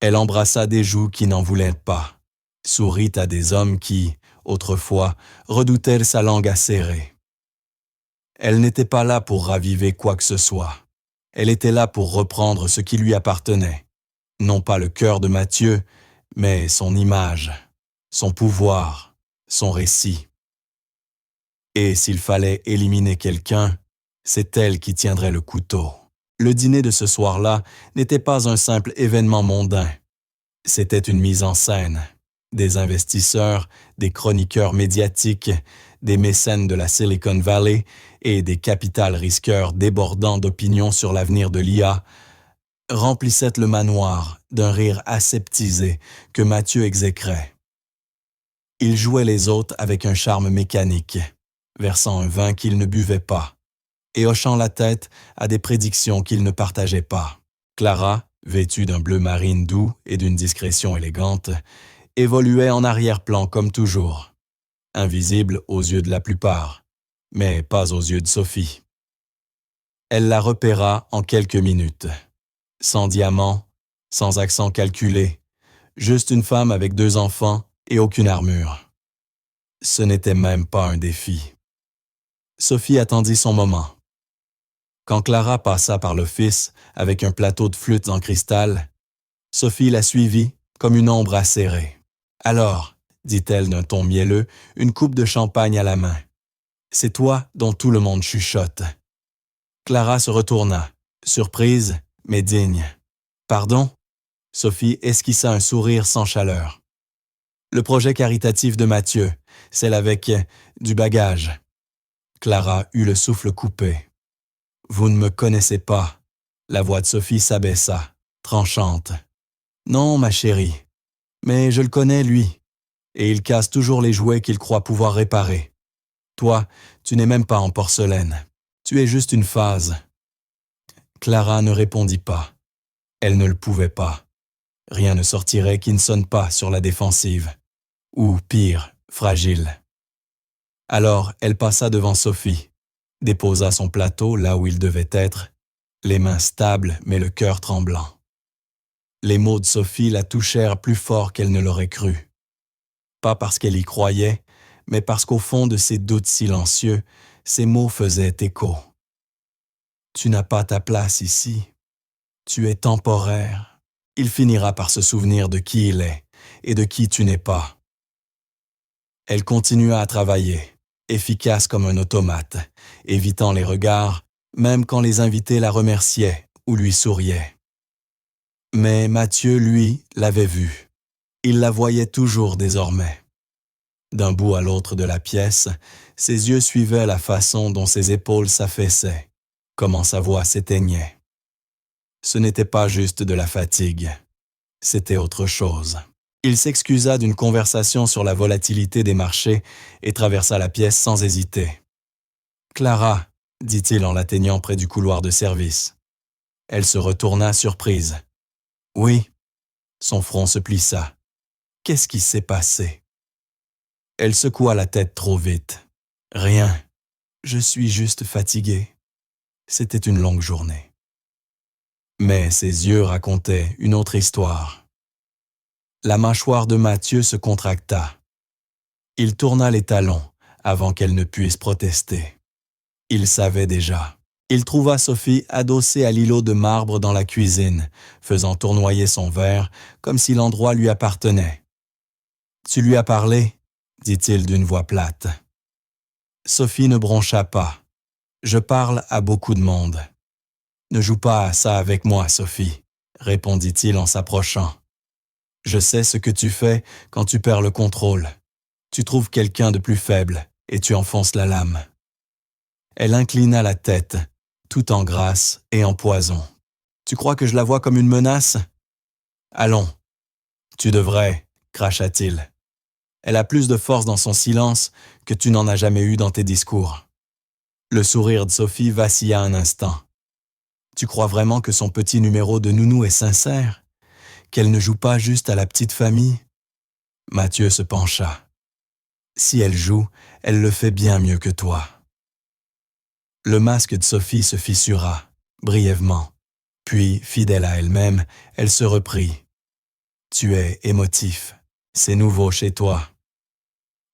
[SPEAKER 1] Elle embrassa des joues qui n'en voulaient pas, sourit à des hommes qui, autrefois, redoutaient sa langue acérée. Elle n'était pas là pour raviver quoi que ce soit. Elle était là pour reprendre ce qui lui appartenait. Non pas le cœur de Mathieu, mais son image, son pouvoir, son récit. Et s'il fallait éliminer quelqu'un, c'est elle qui tiendrait le couteau. Le dîner de ce soir-là n'était pas un simple événement mondain. C'était une mise en scène. Des investisseurs, des chroniqueurs médiatiques, des mécènes de la Silicon Valley et des capital risqueurs débordant d'opinions sur l'avenir de l'IA remplissaient le manoir d'un rire aseptisé que Mathieu exécrait. Il jouait les hôtes avec un charme mécanique, versant un vin qu'il ne buvait pas, et hochant la tête à des prédictions qu'il ne partageait pas. Clara, vêtue d'un bleu marine doux et d'une discrétion élégante, évoluait en arrière-plan comme toujours, invisible aux yeux de la plupart, mais pas aux yeux de Sophie. Elle la repéra en quelques minutes. Sans diamant, sans accent calculé, juste une femme avec 2 enfants et aucune armure. Ce n'était même pas un défi. Sophie attendit son moment. Quand Clara passa par l'office avec un plateau de flûtes en cristal, Sophie la suivit comme une ombre acérée. « Alors, dit-elle d'un ton mielleux, une coupe de champagne à la main. C'est toi dont tout le monde chuchote. » Clara se retourna, surprise, mais digne. « Pardon ?» Sophie esquissa un sourire sans chaleur. « Le projet caritatif de Mathieu, celle avec du bagage. » Clara eut le souffle coupé. « Vous ne me connaissez pas. » La voix de Sophie s'abaissa, tranchante. « Non, ma chérie. Mais je le connais, lui. Et il casse toujours les jouets qu'il croit pouvoir réparer. Toi, tu n'es même pas en porcelaine. Tu es juste une phase. » Clara ne répondit pas. Elle ne le pouvait pas. Rien ne sortirait qui ne sonne pas sur la défensive. Ou, pire, fragile. Alors, elle passa devant Sophie, déposa son plateau là où il devait être, les mains stables mais le cœur tremblant. Les mots de Sophie la touchèrent plus fort qu'elle ne l'aurait cru. Pas parce qu'elle y croyait, mais parce qu'au fond de ses doutes silencieux, ces mots faisaient écho. « Tu n'as pas ta place ici. Tu es temporaire. Il finira par se souvenir de qui il est et de qui tu n'es pas. » Elle continua à travailler, efficace comme un automate, évitant les regards, même quand les invités la remerciaient ou lui souriaient. Mais Mathieu, lui, l'avait vue. Il la voyait toujours désormais. D'un bout à l'autre de la pièce, ses yeux suivaient la façon dont ses épaules s'affaissaient, comment sa voix s'éteignait. Ce n'était pas juste de la fatigue, c'était autre chose. Il s'excusa d'une conversation sur la volatilité des marchés et traversa la pièce sans hésiter. « Clara, » dit-il en l'atteignant près du couloir de service. Elle se retourna surprise. « Oui. » Son front se plissa. « Qu'est-ce qui s'est passé? » Elle secoua la tête trop vite. « Rien. Je suis juste fatiguée. C'était une longue journée. » Mais ses yeux racontaient une autre histoire. La mâchoire de Mathieu se contracta. Il tourna les talons avant qu'elle ne puisse protester. Il savait déjà. Il trouva Sophie adossée à l'îlot de marbre dans la cuisine, faisant tournoyer son verre comme si l'endroit lui appartenait. « Tu lui as parlé ?» dit-il d'une voix plate. Sophie ne broncha pas. « Je parle à beaucoup de monde. »« Ne joue pas à ça avec moi, Sophie, » répondit-il en s'approchant. « Je sais ce que tu fais quand tu perds le contrôle. Tu trouves quelqu'un de plus faible et tu enfonces la lame. » Elle inclina la tête, tout en grâce et en poison. « Tu crois que je la vois comme une menace? »« Allons. »« Tu devrais, » cracha-t-il. « Elle a plus de force dans son silence que tu n'en as jamais eu dans tes discours. » Le sourire de Sophie vacilla un instant. « Tu crois vraiment que son petit numéro de nounou est sincère? Qu'elle ne joue pas juste à la petite famille? » Mathieu se pencha. « Si elle joue, elle le fait bien mieux que toi. » Le masque de Sophie se fissura, brièvement. Puis, fidèle à elle-même, elle se reprit. « Tu es émotif. C'est nouveau chez toi. »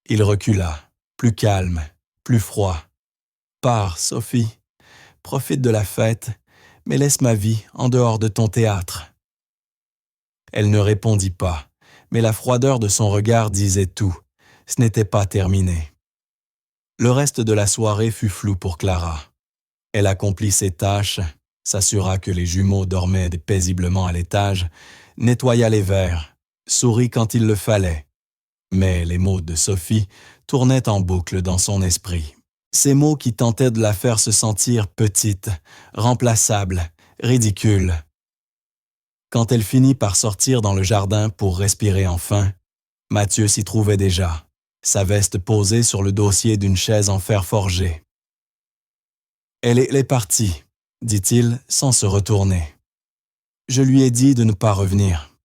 [SPEAKER 1] Il recula, plus calme, plus froid. « Pars, Sophie. Profite de la fête, mais laisse ma vie en dehors de ton théâtre. » Elle ne répondit pas, mais la froideur de son regard disait tout. Ce n'était pas terminé. Le reste de la soirée fut flou pour Clara. Elle accomplit ses tâches, s'assura que les jumeaux dormaient paisiblement à l'étage, nettoya les verres, sourit quand il le fallait. Mais les mots de Sophie tournaient en boucle dans son esprit. Ces mots qui tentaient de la faire se sentir petite, remplaçable, ridicule. Quand elle finit par sortir dans le jardin pour respirer enfin, Mathieu s'y trouvait déjà, sa veste posée sur le dossier d'une chaise en fer forgé. « Elle est partie, » dit-il sans se retourner. « Je lui ai dit de ne pas revenir. »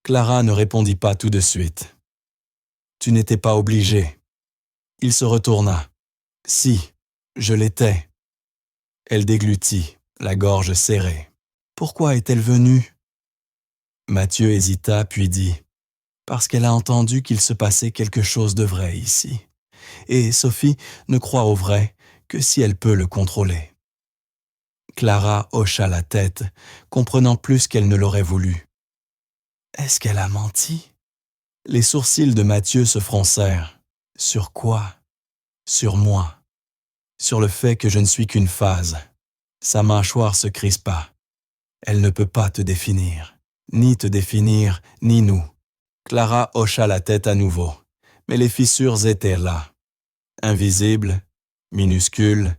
[SPEAKER 1] Clara ne répondit pas tout de suite. « Tu n'étais pas obligée. » Il se retourna. « Si, je l'étais. » Elle déglutit, la gorge serrée. « Pourquoi est-elle venue ?» Mathieu hésita puis dit « Parce qu'elle a entendu qu'il se passait quelque chose de vrai ici. Et Sophie ne croit au vrai que si elle peut le contrôler. » Clara hocha la tête, comprenant plus qu'elle ne l'aurait voulu. « Est-ce qu'elle a menti ?» Les sourcils de Mathieu se froncèrent. « Sur quoi ? » ?»« Sur moi. Sur le fait que je ne suis qu'une phase. » Sa mâchoire se crispa. « Elle ne peut pas te définir. Ni te définir, ni nous. » Clara hocha la tête à nouveau. Mais les fissures étaient là. Invisibles, minuscules,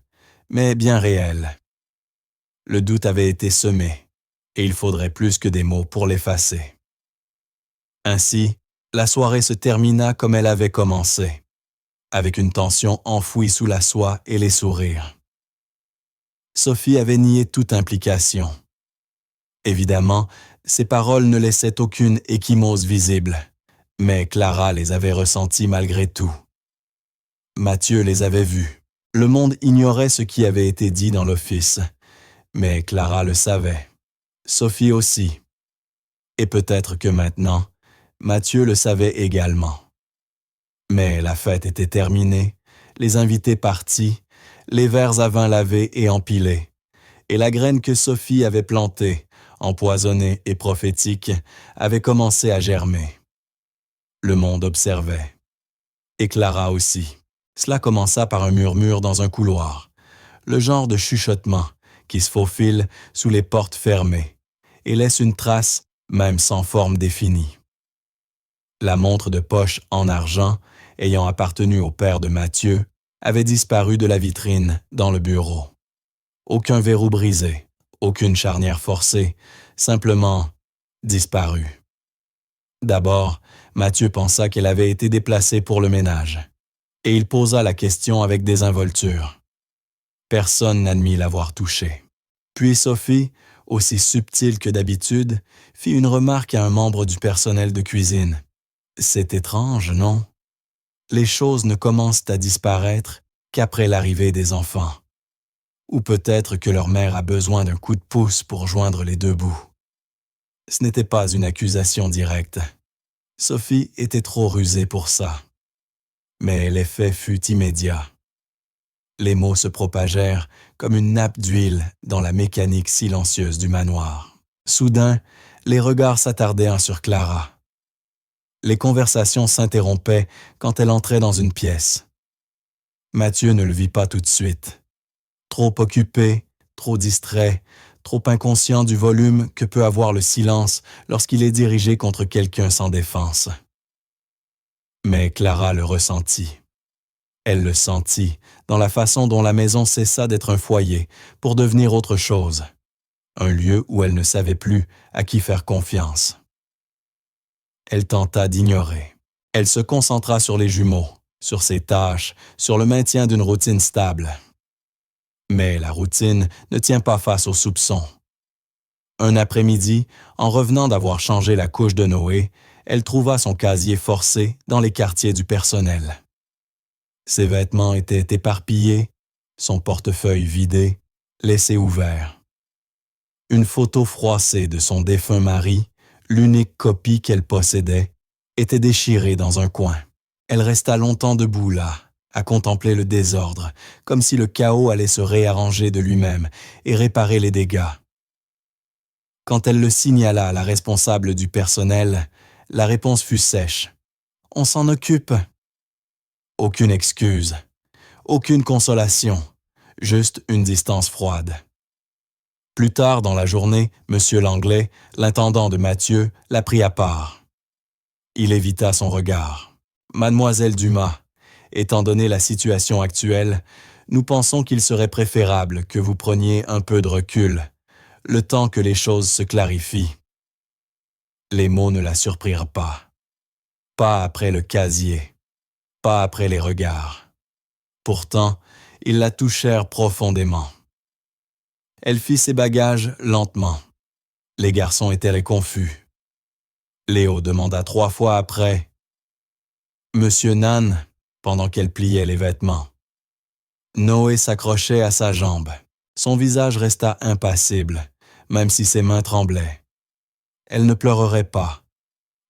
[SPEAKER 1] mais bien réelles. Le doute avait été semé, et il faudrait plus que des mots pour l'effacer. Ainsi, la soirée se termina comme elle avait commencé, avec une tension enfouie sous la soie et les sourires. Sophie avait nié toute implication. Évidemment, ses paroles ne laissaient aucune échymose visible, mais Clara les avait ressenties malgré tout. Mathieu les avait vus. Le monde ignorait ce qui avait été dit dans l'office, mais Clara le savait. Sophie aussi. Et peut-être que maintenant, Mathieu le savait également. Mais la fête était terminée, les invités partis, les verres à vin lavés et empilés, et la graine que Sophie avait plantée, empoisonnée et prophétique, avait commencé à germer. Le monde observait. Et Clara aussi. Cela commença par un murmure dans un couloir, le genre de chuchotement qui se faufile sous les portes fermées et laisse une trace, même sans forme définie. La montre de poche en argent, ayant appartenu au père de Mathieu, avait disparu de la vitrine dans le bureau. Aucun verrou brisé, aucune charnière forcée, simplement disparu. D'abord, Mathieu pensa qu'elle avait été déplacée pour le ménage, et il posa la question avec désinvolture. Personne n'admit l'avoir touchée. Puis Sophie, aussi subtile que d'habitude, fit une remarque à un membre du personnel de cuisine. « C'est étrange, non? Les choses ne commencent à disparaître qu'après l'arrivée des enfants. Ou peut-être que leur mère a besoin d'un coup de pouce pour joindre les deux bouts. » Ce n'était pas une accusation directe. Sophie était trop rusée pour ça. Mais l'effet fut immédiat. Les mots se propagèrent comme une nappe d'huile dans la mécanique silencieuse du manoir. Soudain, les regards s'attardèrent sur Clara. Les conversations s'interrompaient quand elle entrait dans une pièce. Mathieu ne le vit pas tout de suite. Trop occupé, trop distrait, trop inconscient du volume que peut avoir le silence lorsqu'il est dirigé contre quelqu'un sans défense. Mais Clara le ressentit. Elle le sentit dans la façon dont la maison cessa d'être un foyer pour devenir autre chose, un lieu où elle ne savait plus à qui faire confiance. Elle tenta d'ignorer. Elle se concentra sur les jumeaux, sur ses tâches, sur le maintien d'une routine stable. Mais la routine ne tient pas face aux soupçons. Un après-midi, en revenant d'avoir changé la couche de Noé, elle trouva son casier forcé dans les quartiers du personnel. Ses vêtements étaient éparpillés, son portefeuille vidé, laissé ouvert. Une photo froissée de son défunt mari, l'unique copie qu'elle possédait, était déchirée dans un coin. Elle resta longtemps debout là, à contempler le désordre, comme si le chaos allait se réarranger de lui-même et réparer les dégâts. Quand elle le signala à la responsable du personnel, la réponse fut sèche. « On s'en occupe. » Aucune excuse, aucune consolation, juste une distance froide. Plus tard dans la journée, M. Langlais, l'intendant de Mathieu, la prit à part. Il évita son regard. « Mademoiselle Dumas, étant donné la situation actuelle, nous pensons qu'il serait préférable que vous preniez un peu de recul, le temps que les choses se clarifient. » Les mots ne la surprirent pas. Pas après le casier, pas après les regards. Pourtant, ils la touchèrent profondément. Elle fit ses bagages lentement. Les garçons étaient confus. Léo demanda 3 fois après « Monsieur Nan ?» pendant qu'elle pliait les vêtements. Noé s'accrochait à sa jambe. Son visage resta impassible, même si ses mains tremblaient. Elle ne pleurerait pas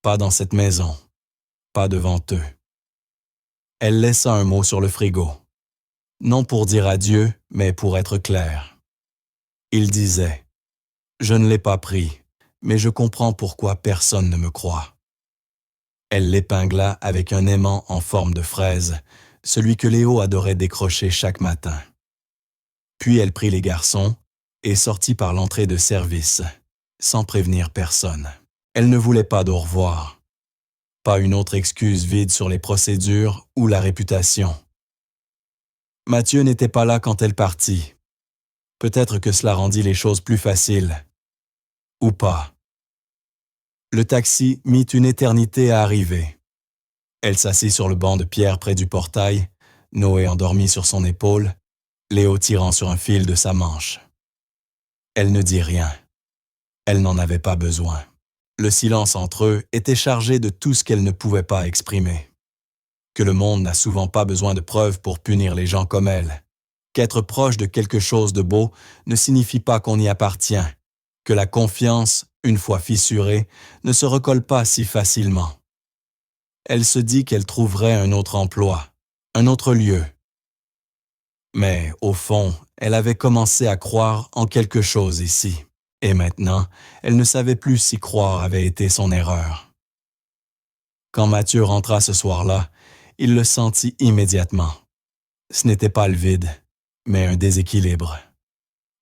[SPEAKER 1] dans cette maison, pas devant eux. Elle laissa un mot sur le frigo, non pour dire adieu, mais pour être claire. Il disait « Je ne l'ai pas pris, mais je comprends pourquoi personne ne me croit. » Elle l'épingla avec un aimant en forme de fraise, celui que Léo adorait décrocher chaque matin. Puis elle prit les garçons et sortit par l'entrée de service, sans prévenir personne. Elle ne voulait pas d'au revoir. Pas une autre excuse vide sur les procédures ou la réputation. Mathieu n'était pas là quand elle partit. Peut-être que cela rendit les choses plus faciles. Ou pas. Le taxi mit une éternité à arriver. Elle s'assit sur le banc de pierre près du portail, Noé endormi sur son épaule, Léo tirant sur un fil de sa manche. Elle ne dit rien. Elle n'en avait pas besoin. Le silence entre eux était chargé de tout ce qu'elle ne pouvait pas exprimer. Que le monde n'a souvent pas besoin de preuves pour punir les gens comme elle. Qu'être proche de quelque chose de beau ne signifie pas qu'on y appartient. Que la confiance, une fois fissurée, ne se recolle pas si facilement. Elle se dit qu'elle trouverait un autre emploi, un autre lieu. Mais, au fond, elle avait commencé à croire en quelque chose ici. Et maintenant, elle ne savait plus si croire avait été son erreur. Quand Mathieu rentra ce soir-là, il le sentit immédiatement. Ce n'était pas le vide, mais un déséquilibre.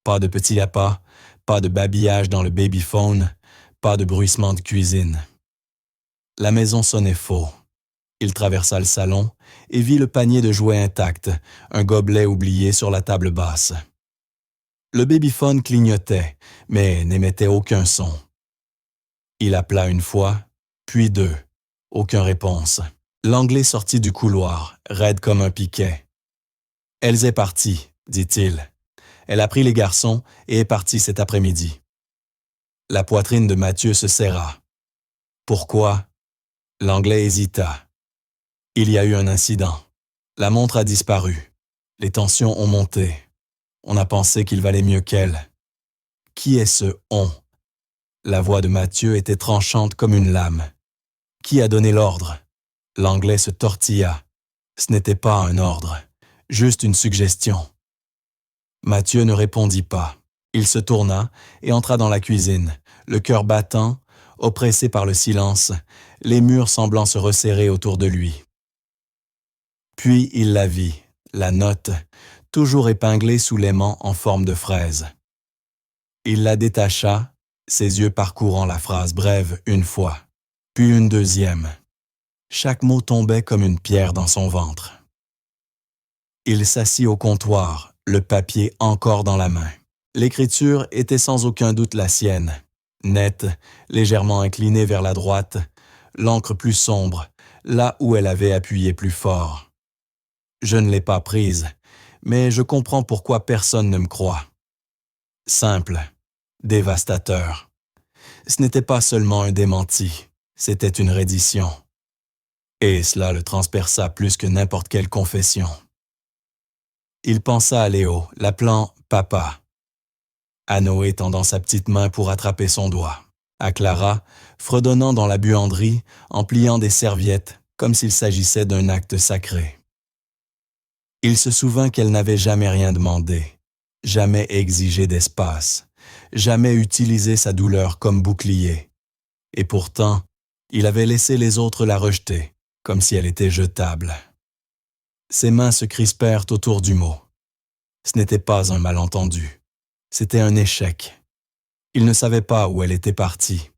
[SPEAKER 1] Pas de petits appâts, pas de babillage dans le babyphone, pas de bruissement de cuisine. La maison sonnait faux. Il traversa le salon et vit le panier de jouets intact, un gobelet oublié sur la table basse. Le babyphone clignotait, mais n'émettait aucun son. Il appela une fois, puis 2. Aucune réponse. L'Anglais sortit du couloir, raide comme un piquet. « Elle est partie, dit-il. Elle a pris les garçons et est partie cet après-midi. » La poitrine de Mathieu se serra. Pourquoi? L'Anglais hésita. Il y a eu un incident. La montre a disparu. Les tensions ont monté. On a pensé qu'il valait mieux qu'elle. Qui est ce « on » ? La voix de Mathieu était tranchante comme une lame. Qui a donné l'ordre? L'Anglais se tortilla. Ce n'était pas un ordre, juste une suggestion. Mathieu ne répondit pas. Il se tourna et entra dans la cuisine, le cœur battant, oppressé par le silence, les murs semblant se resserrer autour de lui. Puis il la vit, la note, toujours épinglée sous l'aimant en forme de fraise. Il la détacha, ses yeux parcourant la phrase brève une fois, puis une deuxième. Chaque mot tombait comme une pierre dans son ventre. Il s'assit au comptoir, le papier encore dans la main. L'écriture était sans aucun doute la sienne, nette, légèrement inclinée vers la droite, l'encre plus sombre, là où elle avait appuyé plus fort. Je ne l'ai pas prise, mais je comprends pourquoi personne ne me croit. Simple, dévastateur. Ce n'était pas seulement un démenti, c'était une reddition. Et cela le transperça plus que n'importe quelle confession. Il pensa à Léo, l'appelant « papa », à Noé tendant sa petite main pour attraper son doigt, à Clara, fredonnant dans la buanderie en pliant des serviettes comme s'il s'agissait d'un acte sacré. Il se souvint qu'elle n'avait jamais rien demandé, jamais exigé d'espace, jamais utilisé sa douleur comme bouclier. Et pourtant, il avait laissé les autres la rejeter, comme si elle était jetable. Ses mains se crispèrent autour du mot. Ce n'était pas un malentendu, c'était un échec. Il ne savait pas où elle était partie.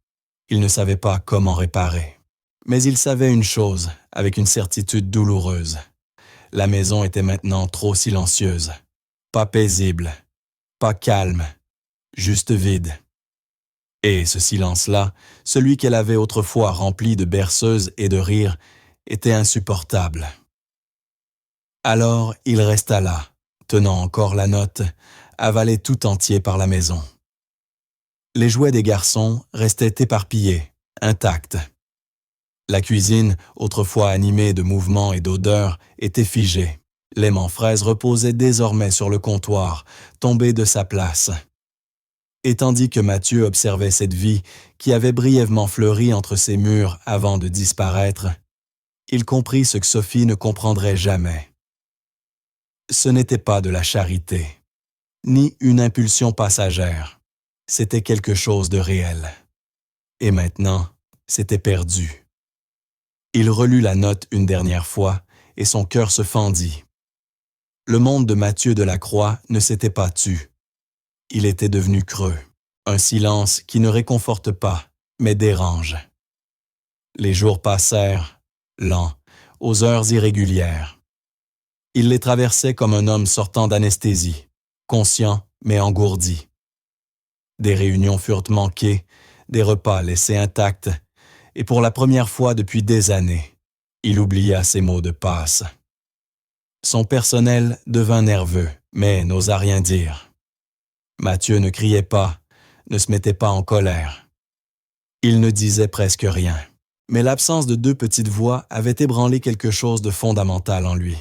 [SPEAKER 1] Il ne savait pas comment réparer. Mais il savait une chose, avec une certitude douloureuse. La maison était maintenant trop silencieuse, pas paisible, pas calme, juste vide. Et ce silence-là, celui qu'elle avait autrefois rempli de berceuses et de rires, était insupportable. Alors il resta là, tenant encore la note, avalé tout entier par la maison. Les jouets des garçons restaient éparpillés, intacts. La cuisine, autrefois animée de mouvements et d'odeurs, était figée. L'aimant fraise reposait désormais sur le comptoir, tombé de sa place. Et tandis que Mathieu observait cette vie qui avait brièvement fleuri entre ses murs avant de disparaître, il comprit ce que Sophie ne comprendrait jamais. Ce n'était pas de la charité, ni une impulsion passagère. C'était quelque chose de réel. Et maintenant, c'était perdu. Il relut la note une dernière fois et son cœur se fendit. Le monde de Mathieu Delacroix ne s'était pas tu. Il était devenu creux, un silence qui ne réconforte pas, mais dérange. Les jours passèrent, lents, aux heures irrégulières. Il les traversait comme un homme sortant d'anesthésie, conscient mais engourdi. Des réunions furent manquées, des repas laissés intacts, et pour la première fois depuis des années, il oublia ses mots de passe. Son personnel devint nerveux, mais n'osa rien dire. Mathieu ne criait pas, ne se mettait pas en colère. Il ne disait presque rien, mais l'absence de deux petites voix avait ébranlé quelque chose de fondamental en lui.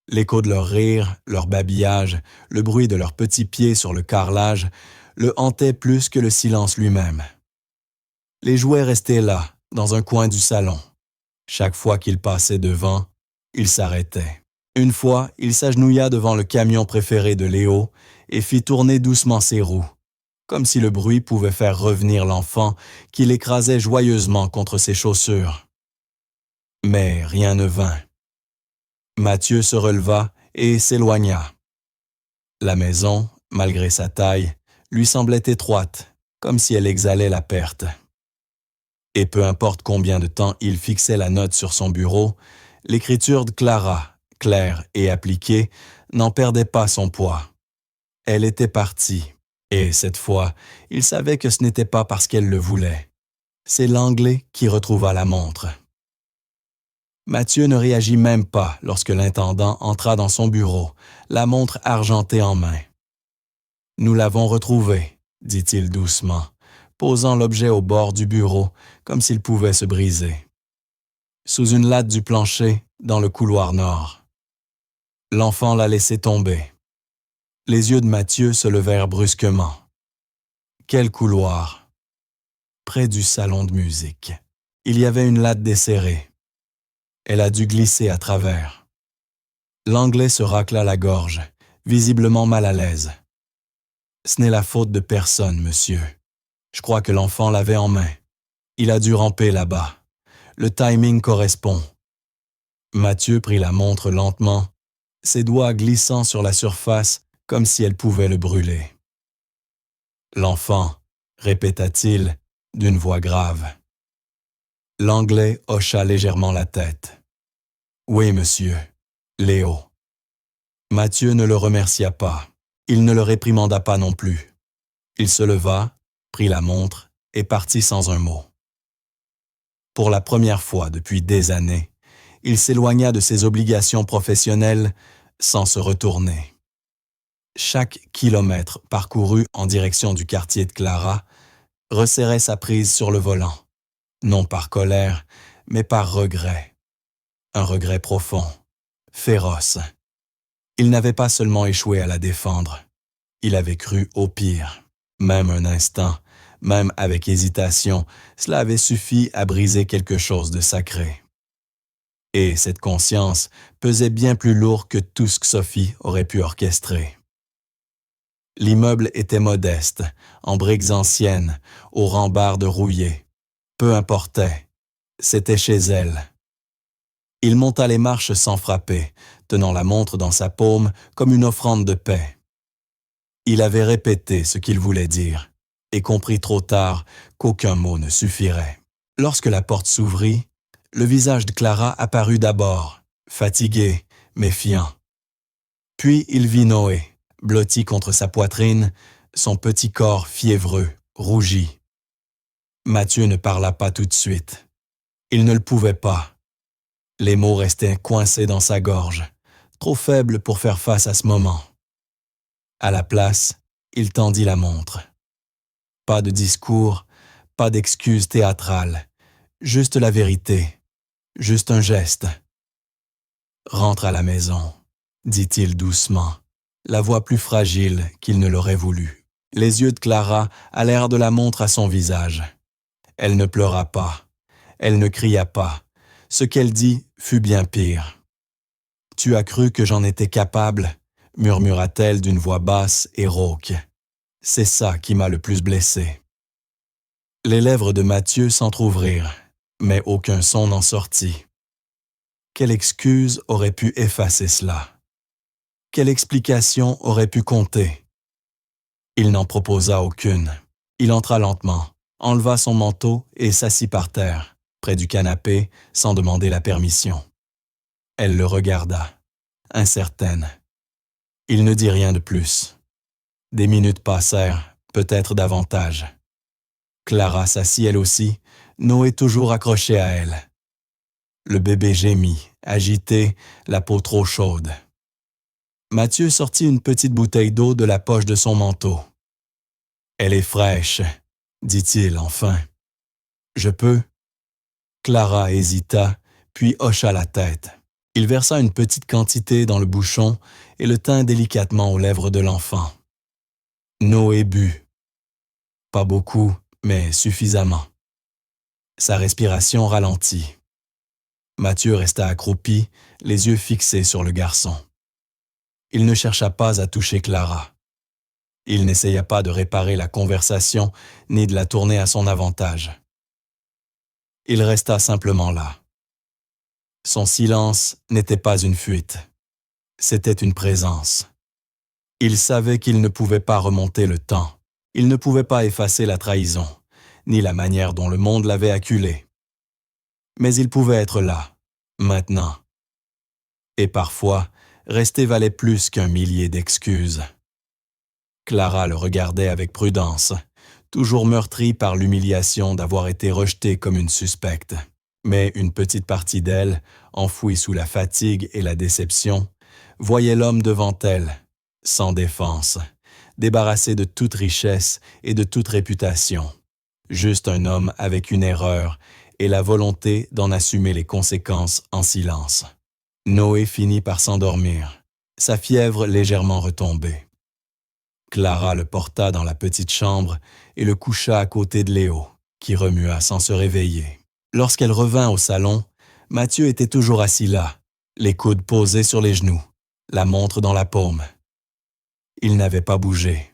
[SPEAKER 1] L'écho de leurs rires, leur babillage, le bruit de leurs petits pieds sur le carrelage le hantait plus que le silence lui-même. Les jouets restaient là, dans un coin du salon. Chaque fois qu'il passait devant, il s'arrêtait. Une fois, il s'agenouilla devant le camion préféré de Léo et fit tourner doucement ses roues, comme si le bruit pouvait faire revenir l'enfant qu'il écrasait joyeusement contre ses chaussures. Mais rien ne vint. Mathieu se releva et s'éloigna. La maison, malgré sa taille, lui semblait étroite, comme si elle exhalait la perte. Et peu importe combien de temps il fixait la note sur son bureau, l'écriture de Clara, claire et appliquée, n'en perdait pas son poids. Elle était partie, et cette fois, il savait que ce n'était pas parce qu'elle le voulait. C'est l'Anglais qui retrouva la montre. Mathieu ne réagit même pas lorsque l'intendant entra dans son bureau, la montre argentée en main. « Nous l'avons retrouvée », dit-il doucement, posant l'objet au bord du bureau, comme s'il pouvait se briser. Sous une latte du plancher, dans le couloir nord. L'enfant l'a laissé tomber. Les yeux de Mathieu se levèrent brusquement. Quel couloir! Près du salon de musique. Il y avait une latte desserrée. Elle a dû glisser à travers. L'Anglais se racla la gorge, visiblement mal à l'aise. Ce n'est la faute de personne, monsieur. Je crois que l'enfant l'avait en main. Il a dû ramper là-bas. Le timing correspond. Mathieu prit la montre lentement, ses doigts glissant sur la surface comme si elle pouvait le brûler. L'enfant, répéta-t-il d'une voix grave. L'Anglais hocha légèrement la tête. Oui, monsieur, Léo. Mathieu ne le remercia pas. Il ne le réprimanda pas non plus. Il se leva, prit la montre et partit sans un mot. Pour la première fois depuis des années, il s'éloigna de ses obligations professionnelles sans se retourner. Chaque kilomètre parcouru en direction du quartier de Clara resserrait sa prise sur le volant, non par colère, mais par regret. Un regret profond, féroce. Il n'avait pas seulement échoué à la défendre, il avait cru au pire. Même un instant, même avec hésitation, cela avait suffi à briser quelque chose de sacré. Et cette conscience pesait bien plus lourd que tout ce que Sophie aurait pu orchestrer. L'immeuble était modeste, en briques anciennes, aux rambardes rouillées. Peu importait, c'était chez elle. Il monta les marches sans frapper, tenant la montre dans sa paume comme une offrande de paix. Il avait répété ce qu'il voulait dire, et compris trop tard qu'aucun mot ne suffirait. Lorsque la porte s'ouvrit, le visage de Clara apparut d'abord, fatigué, méfiant. Puis il vit Noé, blotti contre sa poitrine, son petit corps fiévreux, rougi. Mathieu ne parla pas tout de suite. Il ne le pouvait pas. Les mots restaient coincés dans sa gorge, trop faibles pour faire face à ce moment. À la place, il tendit la montre. Pas de discours, pas d'excuses théâtrales, juste la vérité, juste un geste. « Rentre à la maison », dit-il doucement, la voix plus fragile qu'il ne l'aurait voulu. Les yeux de Clara allèrent de la montre à son visage. Elle ne pleura pas, elle ne cria pas. Ce qu'elle dit fut bien pire. « Tu as cru que j'en étais capable ?» murmura-t-elle d'une voix basse et rauque. « C'est ça qui m'a le plus blessé. » Les lèvres de Mathieu s'entr'ouvrirent, mais aucun son n'en sortit. Quelle excuse aurait pu effacer cela? Quelle explication aurait pu compter? Il n'en proposa aucune. Il entra lentement, enleva son manteau et s'assit par terre, près du canapé, sans demander la permission. Elle le regarda, incertaine. Il ne dit rien de plus. Des minutes passèrent, peut-être davantage. Clara s'assit elle aussi, Noé toujours accroché à elle. Le bébé gémit, agité, la peau trop chaude. Mathieu sortit une petite bouteille d'eau de la poche de son manteau. « Elle est fraîche, » dit-il enfin. « Je peux ?» Clara hésita, puis hocha la tête. Il versa une petite quantité dans le bouchon et le tint délicatement aux lèvres de l'enfant. Noé but. Pas beaucoup, mais suffisamment. Sa respiration ralentit. Mathieu resta accroupi, les yeux fixés sur le garçon. Il ne chercha pas à toucher Clara. Il n'essaya pas de réparer la conversation ni de la tourner à son avantage. Il resta simplement là. Son silence n'était pas une fuite. C'était une présence. Il savait qu'il ne pouvait pas remonter le temps. Il ne pouvait pas effacer la trahison, ni la manière dont le monde l'avait acculé. Mais il pouvait être là, maintenant. Et parfois, rester valait plus qu'un millier d'excuses. Clara le regardait avec prudence, toujours meurtrie par l'humiliation d'avoir été rejetée comme une suspecte. Mais une petite partie d'elle, enfouie sous la fatigue et la déception, voyait l'homme devant elle, sans défense, débarrassé de toute richesse et de toute réputation. Juste un homme avec une erreur et la volonté d'en assumer les conséquences en silence. Noé finit par s'endormir, sa fièvre légèrement retombée. Clara le porta dans la petite chambre et le coucha à côté de Léo, qui remua sans se réveiller. Lorsqu'elle revint au salon, Mathieu était toujours assis là, les coudes posés sur les genoux, la montre dans la paume. Il n'avait pas bougé.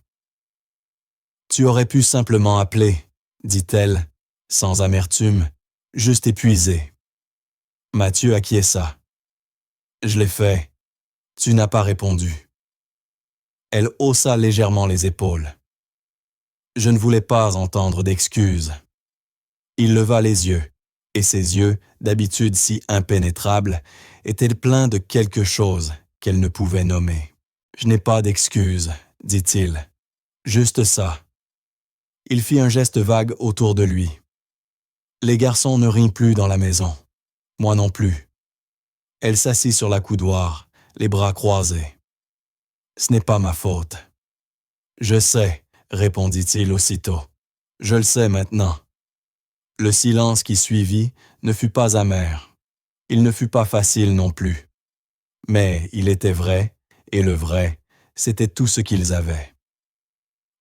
[SPEAKER 1] « Tu aurais pu simplement appeler, » dit-elle, sans amertume, juste épuisée. Mathieu acquiesça. « Je l'ai fait. Tu n'as pas répondu. » Elle haussa légèrement les épaules. « Je ne voulais pas entendre d'excuses. » Il leva les yeux, et ses yeux, d'habitude si impénétrables, étaient pleins de quelque chose qu'elle ne pouvait nommer. « Je n'ai pas d'excuses, » dit-il. « Juste ça. » Il fit un geste vague autour de lui. Les garçons ne rient plus dans la maison. Moi non plus. Elle s'assit sur la coudoir, les bras croisés. « Ce n'est pas ma faute. »« Je sais, » répondit-il aussitôt. « Je le sais maintenant. » Le silence qui suivit ne fut pas amer. Il ne fut pas facile non plus. Mais il était vrai, et le vrai, c'était tout ce qu'ils avaient.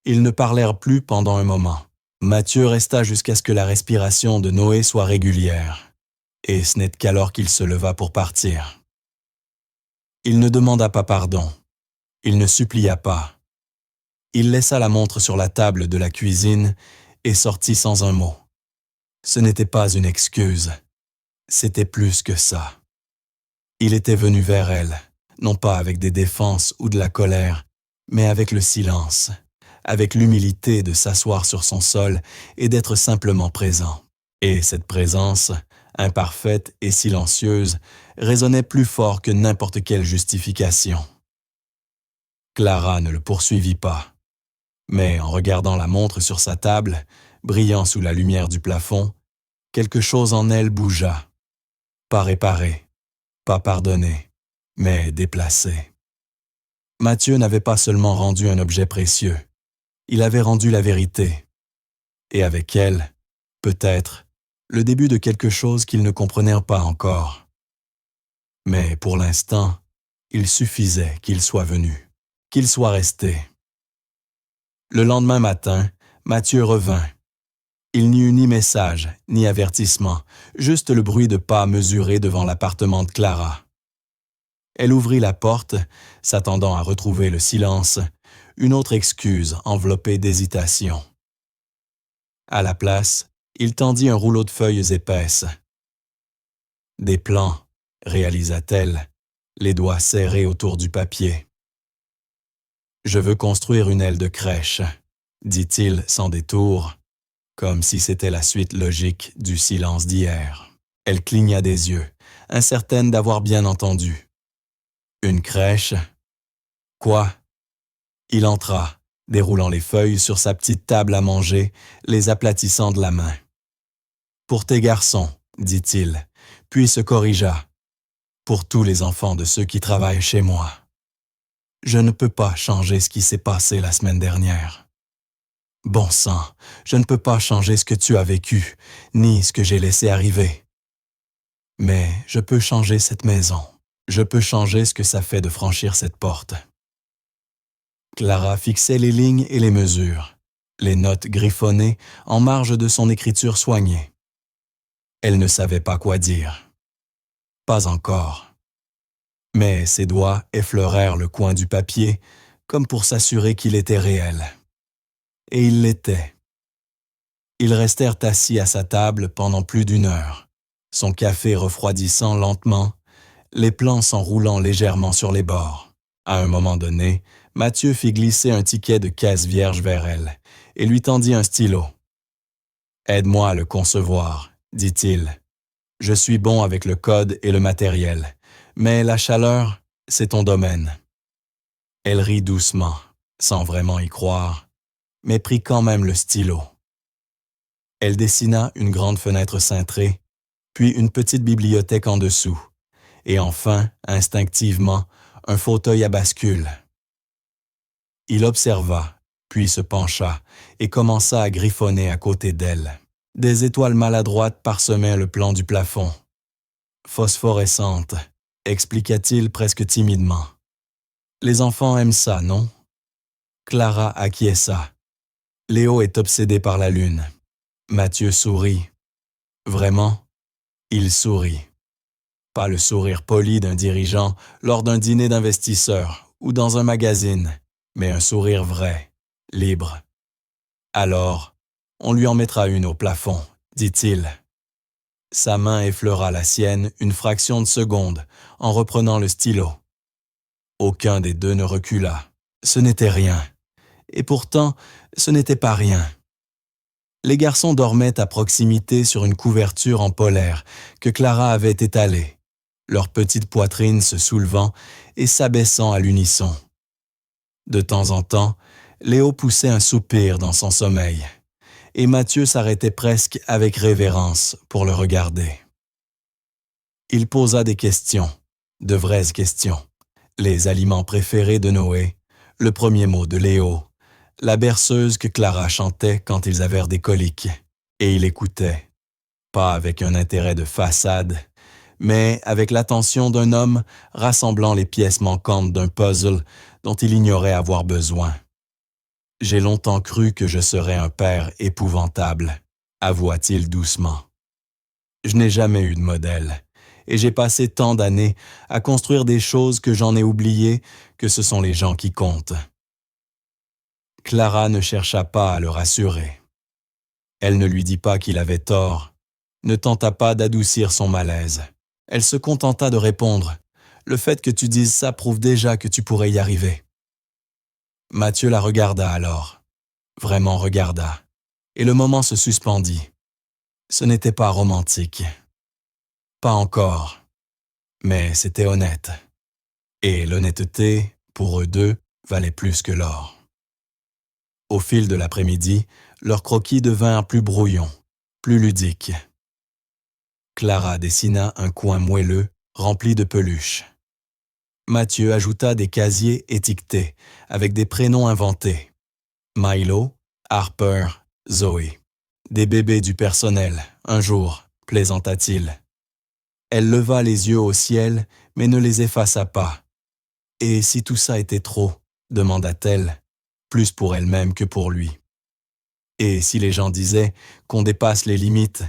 [SPEAKER 1] Ils ne parlèrent plus pendant un moment. Mathieu resta jusqu'à ce que la respiration de Noé soit régulière. et ce n'est qu'alors qu'il se leva pour partir. Il ne demanda pas pardon. Il ne supplia pas. Il laissa la montre sur la table de la cuisine et sortit sans un mot. Ce n'était pas une excuse. C'était plus que ça. Il était venu vers elle, non pas avec des défenses ou de la colère, mais avec le silence, avec l'humilité de s'asseoir sur son sol et d'être simplement présent. Et cette présence, imparfaite et silencieuse, résonnait plus fort que n'importe quelle justification. Clara ne le poursuivit pas, mais en regardant la montre sur sa table, brillant sous la lumière du plafond, quelque chose en elle bougea. Pas réparé, pas pardonné, mais déplacé. Mathieu n'avait pas seulement rendu un objet précieux, il avait rendu la vérité. Et avec elle, peut-être, le début de quelque chose qu'ils ne comprenèrent pas encore. Mais pour l'instant, il suffisait qu'il soit venu, qu'il soit resté. Le lendemain matin, Mathieu revint. Il n'y eut ni message, ni avertissement, juste le bruit de pas mesurés devant l'appartement de Clara. Elle ouvrit la porte, s'attendant à retrouver le silence, une autre excuse enveloppée d'hésitation. À la place, il tendit un rouleau de feuilles épaisses. « Des plans », réalisa-t-elle, les doigts serrés autour du papier. « Je veux construire une aile de crèche », dit-il sans détour, comme si c'était la suite logique du silence d'hier. Elle cligna des yeux, incertaine d'avoir bien entendu. Une crèche? Quoi? Il entra, déroulant les feuilles sur sa petite table à manger, les aplatissant de la main. « Pour tes garçons, dit-il, puis se corrigea. Pour tous les enfants de ceux qui travaillent chez moi. Je ne peux pas changer ce qui s'est passé la semaine dernière. Bon sang, je ne peux pas changer ce que tu as vécu, ni ce que j'ai laissé arriver. Mais je peux changer cette maison. Je peux changer ce que ça fait de franchir cette porte. » Clara fixait les lignes et les mesures, les notes griffonnées en marge de son écriture soignée. Elle ne savait pas quoi dire. Pas encore. Mais ses doigts effleurèrent le coin du papier, comme pour s'assurer qu'il était réel. Et il l'était. Ils restèrent assis à sa table pendant plus d'1 heure, son café refroidissant lentement, les plans s'enroulant légèrement sur les bords. À un moment donné, Mathieu fit glisser un ticket de caisse vierge vers elle et lui tendit un stylo. « Aide-moi à le concevoir, » dit-il. « Je suis bon avec le code et le matériel, mais la chaleur, c'est ton domaine. » Elle rit doucement, sans vraiment y croire, mais prit quand même le stylo. Elle dessina une grande fenêtre cintrée, puis une petite bibliothèque en dessous, et enfin, instinctivement, un fauteuil à bascule. Il observa, puis se pencha et commença à griffonner à côté d'elle. Des étoiles maladroites parsemaient le plan du plafond. « Phosphorescentes », expliqua-t-il presque timidement. « Les enfants aiment ça, non ?» Clara acquiesça. Léo est obsédé par la lune. Mathieu sourit. Vraiment? Il sourit. Pas le sourire poli d'un dirigeant lors d'un dîner d'investisseurs ou dans un magazine, mais un sourire vrai, libre. « Alors, on lui en mettra une au plafond, » dit-il. Sa main effleura la sienne une fraction de seconde en reprenant le stylo. Aucun des deux ne recula. Ce n'était rien. Et pourtant, ce n'était pas rien. Les garçons dormaient à proximité sur une couverture en polaire que Clara avait étalée, leur petite poitrine se soulevant et s'abaissant à l'unisson. De temps en temps, Léo poussait un soupir dans son sommeil, et Mathieu s'arrêtait presque avec révérence pour le regarder. Il posa des questions, de vraies questions, les aliments préférés de Noé, le premier mot de Léo, la berceuse que Clara chantait quand ils avaient des coliques, et il écoutait, pas avec un intérêt de façade, mais avec l'attention d'un homme rassemblant les pièces manquantes d'un puzzle dont il ignorait avoir besoin. « J'ai longtemps cru que je serais un père épouvantable », avoua-t-il doucement. Je n'ai jamais eu de modèle, et j'ai passé tant d'années à construire des choses que j'en ai oublié que ce sont les gens qui comptent. Clara ne chercha pas à le rassurer. Elle ne lui dit pas qu'il avait tort, ne tenta pas d'adoucir son malaise. Elle se contenta de répondre « Le fait que tu dises ça prouve déjà que tu pourrais y arriver. » Mathieu la regarda alors, vraiment regarda, et le moment se suspendit. Ce n'était pas romantique. Pas encore, mais c'était honnête. Et l'honnêteté, pour eux deux, valait plus que l'or. Au fil de l'après-midi, leurs croquis devinrent plus brouillons, plus ludiques. Clara dessina un coin moelleux, rempli de peluches. Mathieu ajouta des casiers étiquetés, avec des prénoms inventés. Milo, Harper, Zoé. Des bébés du personnel, un jour, plaisanta-t-il. Elle leva les yeux au ciel, mais ne les effaça pas. « Et si tout ça était trop ?» demanda-t-elle, plus pour elle-même que pour lui. Et si les gens disaient qu'on dépasse les limites?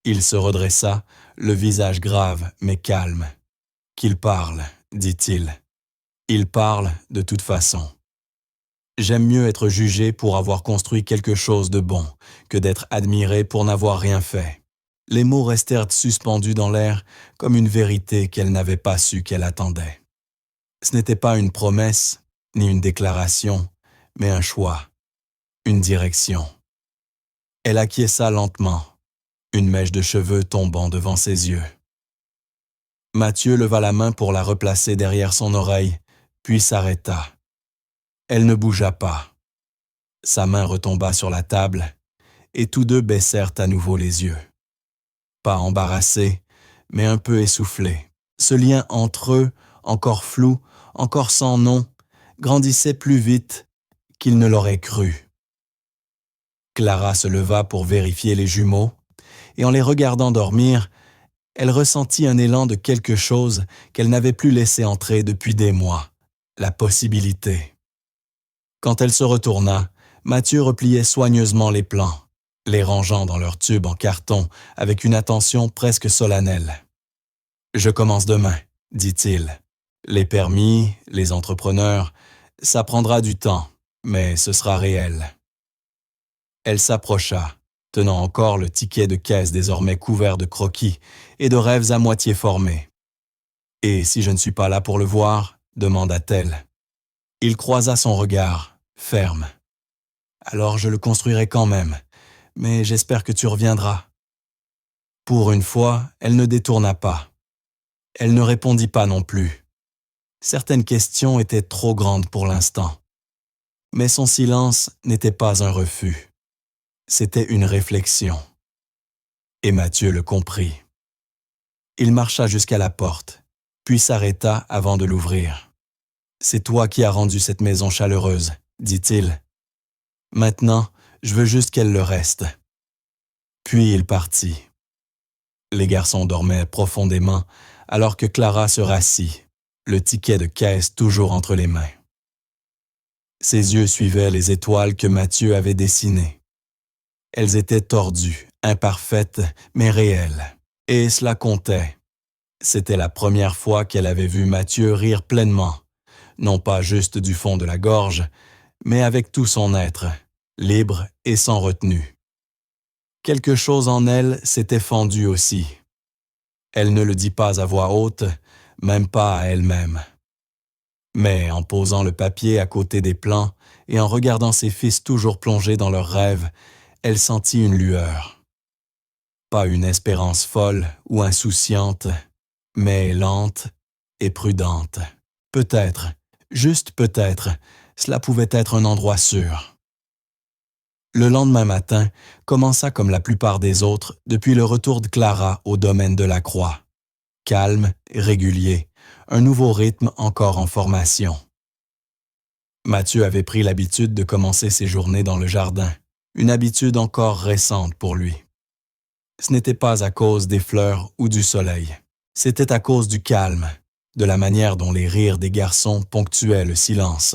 [SPEAKER 1] Il se redressa, le visage grave mais calme. « Qu'il parle, dit-il. Il parle de toute façon. J'aime mieux être jugé pour avoir construit quelque chose de bon que d'être admiré pour n'avoir rien fait. » Les mots restèrent suspendus dans l'air comme une vérité qu'elle n'avait pas su qu'elle attendait. Ce n'était pas une promesse, ni une déclaration, mais un choix, une direction. Elle acquiesça lentement, une mèche de cheveux tombant devant ses yeux. Mathieu leva la main pour la replacer derrière son oreille, puis s'arrêta. Elle ne bougea pas. Sa main retomba sur la table, et tous deux baissèrent à nouveau les yeux. Pas embarrassés, mais un peu essoufflés. Ce lien entre eux, encore flou, encore sans nom, grandissait plus vite qu'il ne l'aurait cru. Clara se leva pour vérifier les jumeaux, et en les regardant dormir, elle ressentit un élan de quelque chose qu'elle n'avait plus laissé entrer depuis des mois, la possibilité. Quand elle se retourna, Mathieu repliait soigneusement les plans, les rangeant dans leur tube en carton avec une attention presque solennelle. « Je commence demain, dit-il. Les permis, les entrepreneurs, ça prendra du temps, mais ce sera réel. » Elle s'approcha, tenant encore le ticket de caisse désormais couvert de croquis et de rêves à moitié formés. « Et si je ne suis pas là pour le voir ?» demanda-t-elle. Il croisa son regard, ferme. « Alors je le construirai quand même, mais j'espère que tu reviendras. » Pour une fois, elle ne détourna pas. Elle ne répondit pas non plus. Certaines questions étaient trop grandes pour l'instant. Mais son silence n'était pas un refus. C'était une réflexion. Et Mathieu le comprit. Il marcha jusqu'à la porte, puis s'arrêta avant de l'ouvrir. « C'est toi qui as rendu cette maison chaleureuse, » dit-il. « Maintenant, je veux juste qu'elle le reste. » Puis il partit. Les garçons dormaient profondément alors que Clara se rassit, le ticket de caisse toujours entre les mains. Ses yeux suivaient les étoiles que Mathieu avait dessinées. Elles étaient tordues, imparfaites, mais réelles. Et cela comptait. C'était la première fois qu'elle avait vu Mathieu rire pleinement, non pas juste du fond de la gorge, mais avec tout son être, libre et sans retenue. Quelque chose en elle s'était fendu aussi. Elle ne le dit pas à voix haute, même pas à elle-même. Mais en posant le papier à côté des plans et en regardant ses fils toujours plongés dans leurs rêves, elle sentit une lueur. Pas une espérance folle ou insouciante, mais lente et prudente. Peut-être, juste peut-être, cela pouvait être un endroit sûr. Le lendemain matin commença comme la plupart des autres depuis le retour de Clara au domaine de la Croix. Calme, régulier, un nouveau rythme encore en formation. Mathieu avait pris l'habitude de commencer ses journées dans le jardin, une habitude encore récente pour lui. Ce n'était pas à cause des fleurs ou du soleil, c'était à cause du calme, de la manière dont les rires des garçons ponctuaient le silence,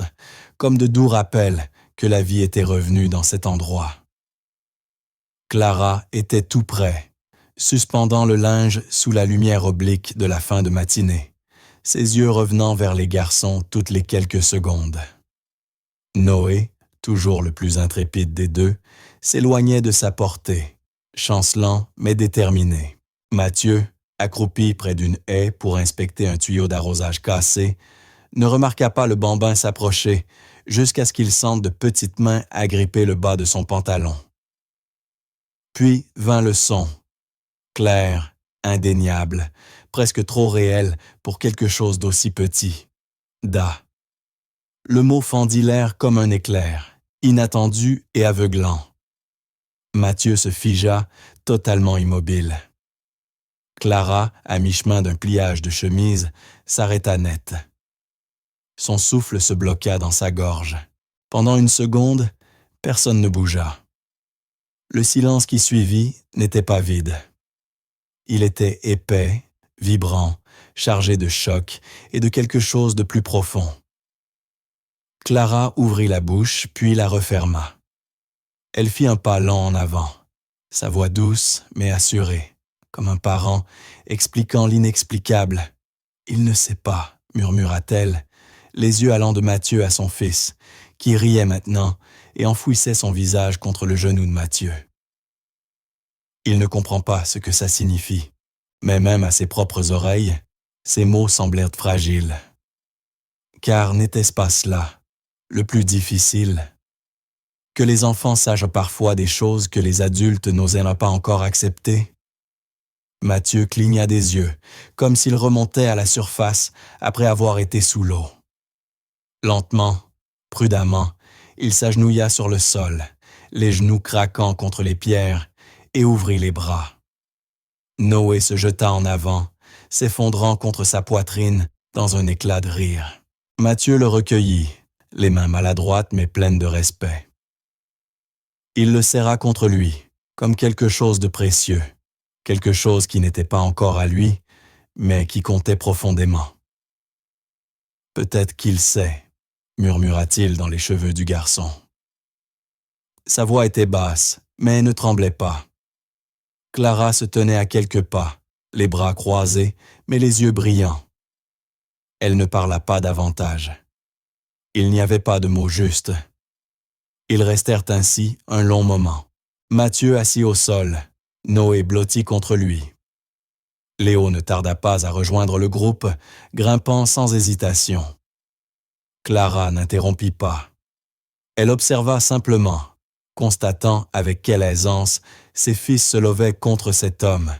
[SPEAKER 1] comme de doux rappels que la vie était revenue dans cet endroit. Clara était tout près, suspendant le linge sous la lumière oblique de la fin de matinée, ses yeux revenant vers les garçons toutes les quelques secondes. Noé, toujours le plus intrépide des deux, s'éloignait de sa portée, chancelant mais déterminé. Mathieu, accroupi près d'une haie pour inspecter un tuyau d'arrosage cassé, ne remarqua pas le bambin s'approcher jusqu'à ce qu'il sente de petites mains agripper le bas de son pantalon. Puis vint le son, clair, indéniable, presque trop réel pour quelque chose d'aussi petit. Da. Le mot fendit l'air comme un éclair, inattendu et aveuglant. Mathieu se figea, totalement immobile. Clara, à mi-chemin d'un pliage de chemise, s'arrêta net. Son souffle se bloqua dans sa gorge. Pendant une seconde, personne ne bougea. Le silence qui suivit n'était pas vide. Il était épais, vibrant, chargé de choc et de quelque chose de plus profond. Clara ouvrit la bouche, puis la referma. Elle fit un pas lent en avant, sa voix douce mais assurée, comme un parent expliquant l'inexplicable. « Il ne sait pas », murmura-t-elle, les yeux allant de Mathieu à son fils, qui riait maintenant et enfouissait son visage contre le genou de Mathieu. Il ne comprend pas ce que ça signifie, mais même à ses propres oreilles, ces mots semblèrent fragiles. Car n'était-ce pas cela, le plus difficile? Que les enfants sachent parfois des choses que les adultes n'osaient pas encore accepter? Mathieu cligna des yeux, comme s'il remontait à la surface après avoir été sous l'eau. Lentement, prudemment, il s'agenouilla sur le sol, les genoux craquant contre les pierres, et ouvrit les bras. Noé se jeta en avant, s'effondrant contre sa poitrine dans un éclat de rire. Mathieu le recueillit, les mains maladroites mais pleines de respect. Il le serra contre lui, comme quelque chose de précieux, quelque chose qui n'était pas encore à lui, mais qui comptait profondément. « Peut-être qu'il sait », murmura-t-il dans les cheveux du garçon. Sa voix était basse, mais ne tremblait pas. Clara se tenait à quelques pas, les bras croisés, mais les yeux brillants. Elle ne parla pas davantage. Il n'y avait pas de mots justes. Ils restèrent ainsi un long moment. Mathieu assis au sol, Noé blotti contre lui. Léo ne tarda pas à rejoindre le groupe, grimpant sans hésitation. Clara n'interrompit pas. Elle observa simplement, constatant avec quelle aisance ses fils se levaient contre cet homme,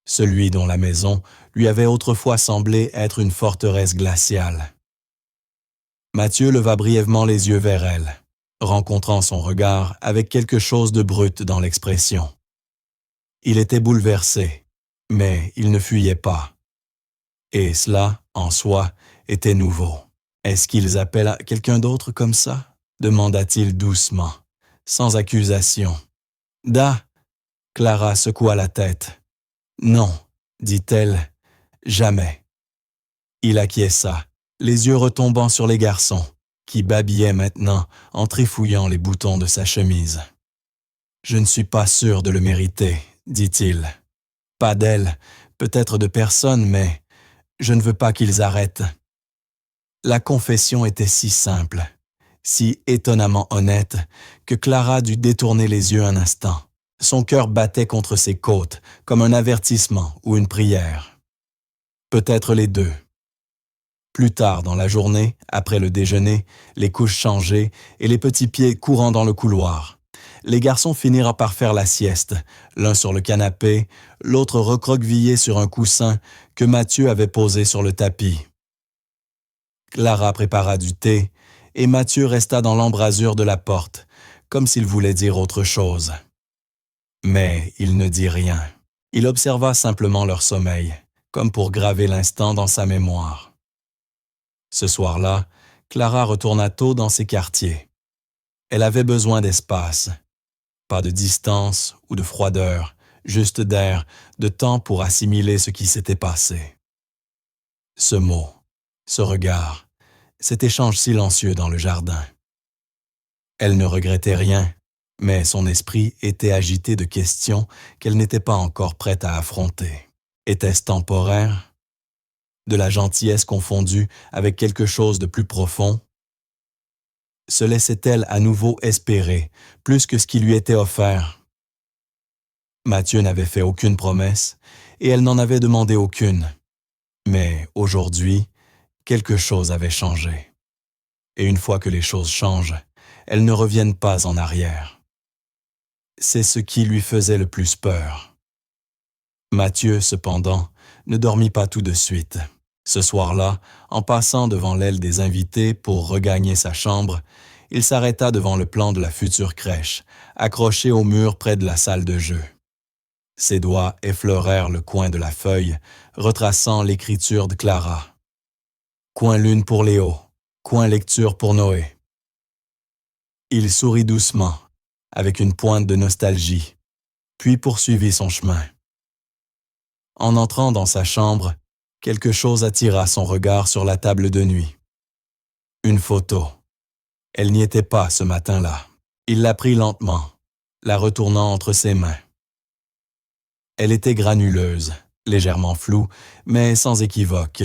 [SPEAKER 1] celui dont la maison lui avait autrefois semblé être une forteresse glaciale. Mathieu leva brièvement les yeux vers elle, rencontrant son regard avec quelque chose de brut dans l'expression. Il était bouleversé, mais il ne fuyait pas. Et cela, en soi, était nouveau. « Est-ce qu'ils appellent quelqu'un d'autre comme ça ?» demanda-t-il doucement, sans accusation. « Da !» Clara secoua la tête. « Non, dit-elle, jamais. » Il acquiesça, les yeux retombant sur les garçons, qui babillaient maintenant en trifouillant les boutons de sa chemise. « Je ne suis pas sûr de le mériter, » dit-il. « Pas d'elle, peut-être de personne, mais je ne veux pas qu'ils arrêtent. » La confession était si simple, si étonnamment honnête, que Clara dut détourner les yeux un instant. Son cœur battait contre ses côtes, comme un avertissement ou une prière. Peut-être les deux. Plus tard dans la journée, après le déjeuner, les couches changées et les petits pieds courant dans le couloir, les garçons finirent par faire la sieste, l'un sur le canapé, l'autre recroquevillé sur un coussin que Mathieu avait posé sur le tapis. Clara prépara du thé et Mathieu resta dans l'embrasure de la porte, comme s'il voulait dire autre chose. Mais il ne dit rien. Il observa simplement leur sommeil, comme pour graver l'instant dans sa mémoire. Ce soir-là, Clara retourna tôt dans ses quartiers. Elle avait besoin d'espace. Pas de distance ou de froideur, juste d'air, de temps pour assimiler ce qui s'était passé. Ce mot, ce regard, cet échange silencieux dans le jardin. Elle ne regrettait rien, Mais son esprit était agité de questions qu'elle n'était pas encore prête à affronter. Était-ce temporaire? De la gentillesse confondue avec quelque chose de plus profond? Se laissait-elle à nouveau espérer plus que ce qui lui était offert? Mathieu n'avait fait aucune promesse et elle n'en avait demandé aucune. Mais aujourd'hui, quelque chose avait changé. Et une fois que les choses changent, elles ne reviennent pas en arrière. C'est ce qui lui faisait le plus peur. Mathieu, cependant, ne dormit pas tout de suite. Ce soir-là, en passant devant l'aile des invités pour regagner sa chambre, il s'arrêta devant le plan de la future crèche, accroché au mur près de la salle de jeu. Ses doigts effleurèrent le coin de la feuille, retraçant l'écriture de Clara. Coin lune pour Léo, coin lecture pour Noé. Il sourit doucement, avec une pointe de nostalgie, puis poursuivit son chemin. En entrant dans sa chambre, quelque chose attira son regard sur la table de nuit. Une photo. Elle n'y était pas ce matin-là. Il la prit lentement, la retournant entre ses mains. Elle était granuleuse, légèrement floue, mais sans équivoque.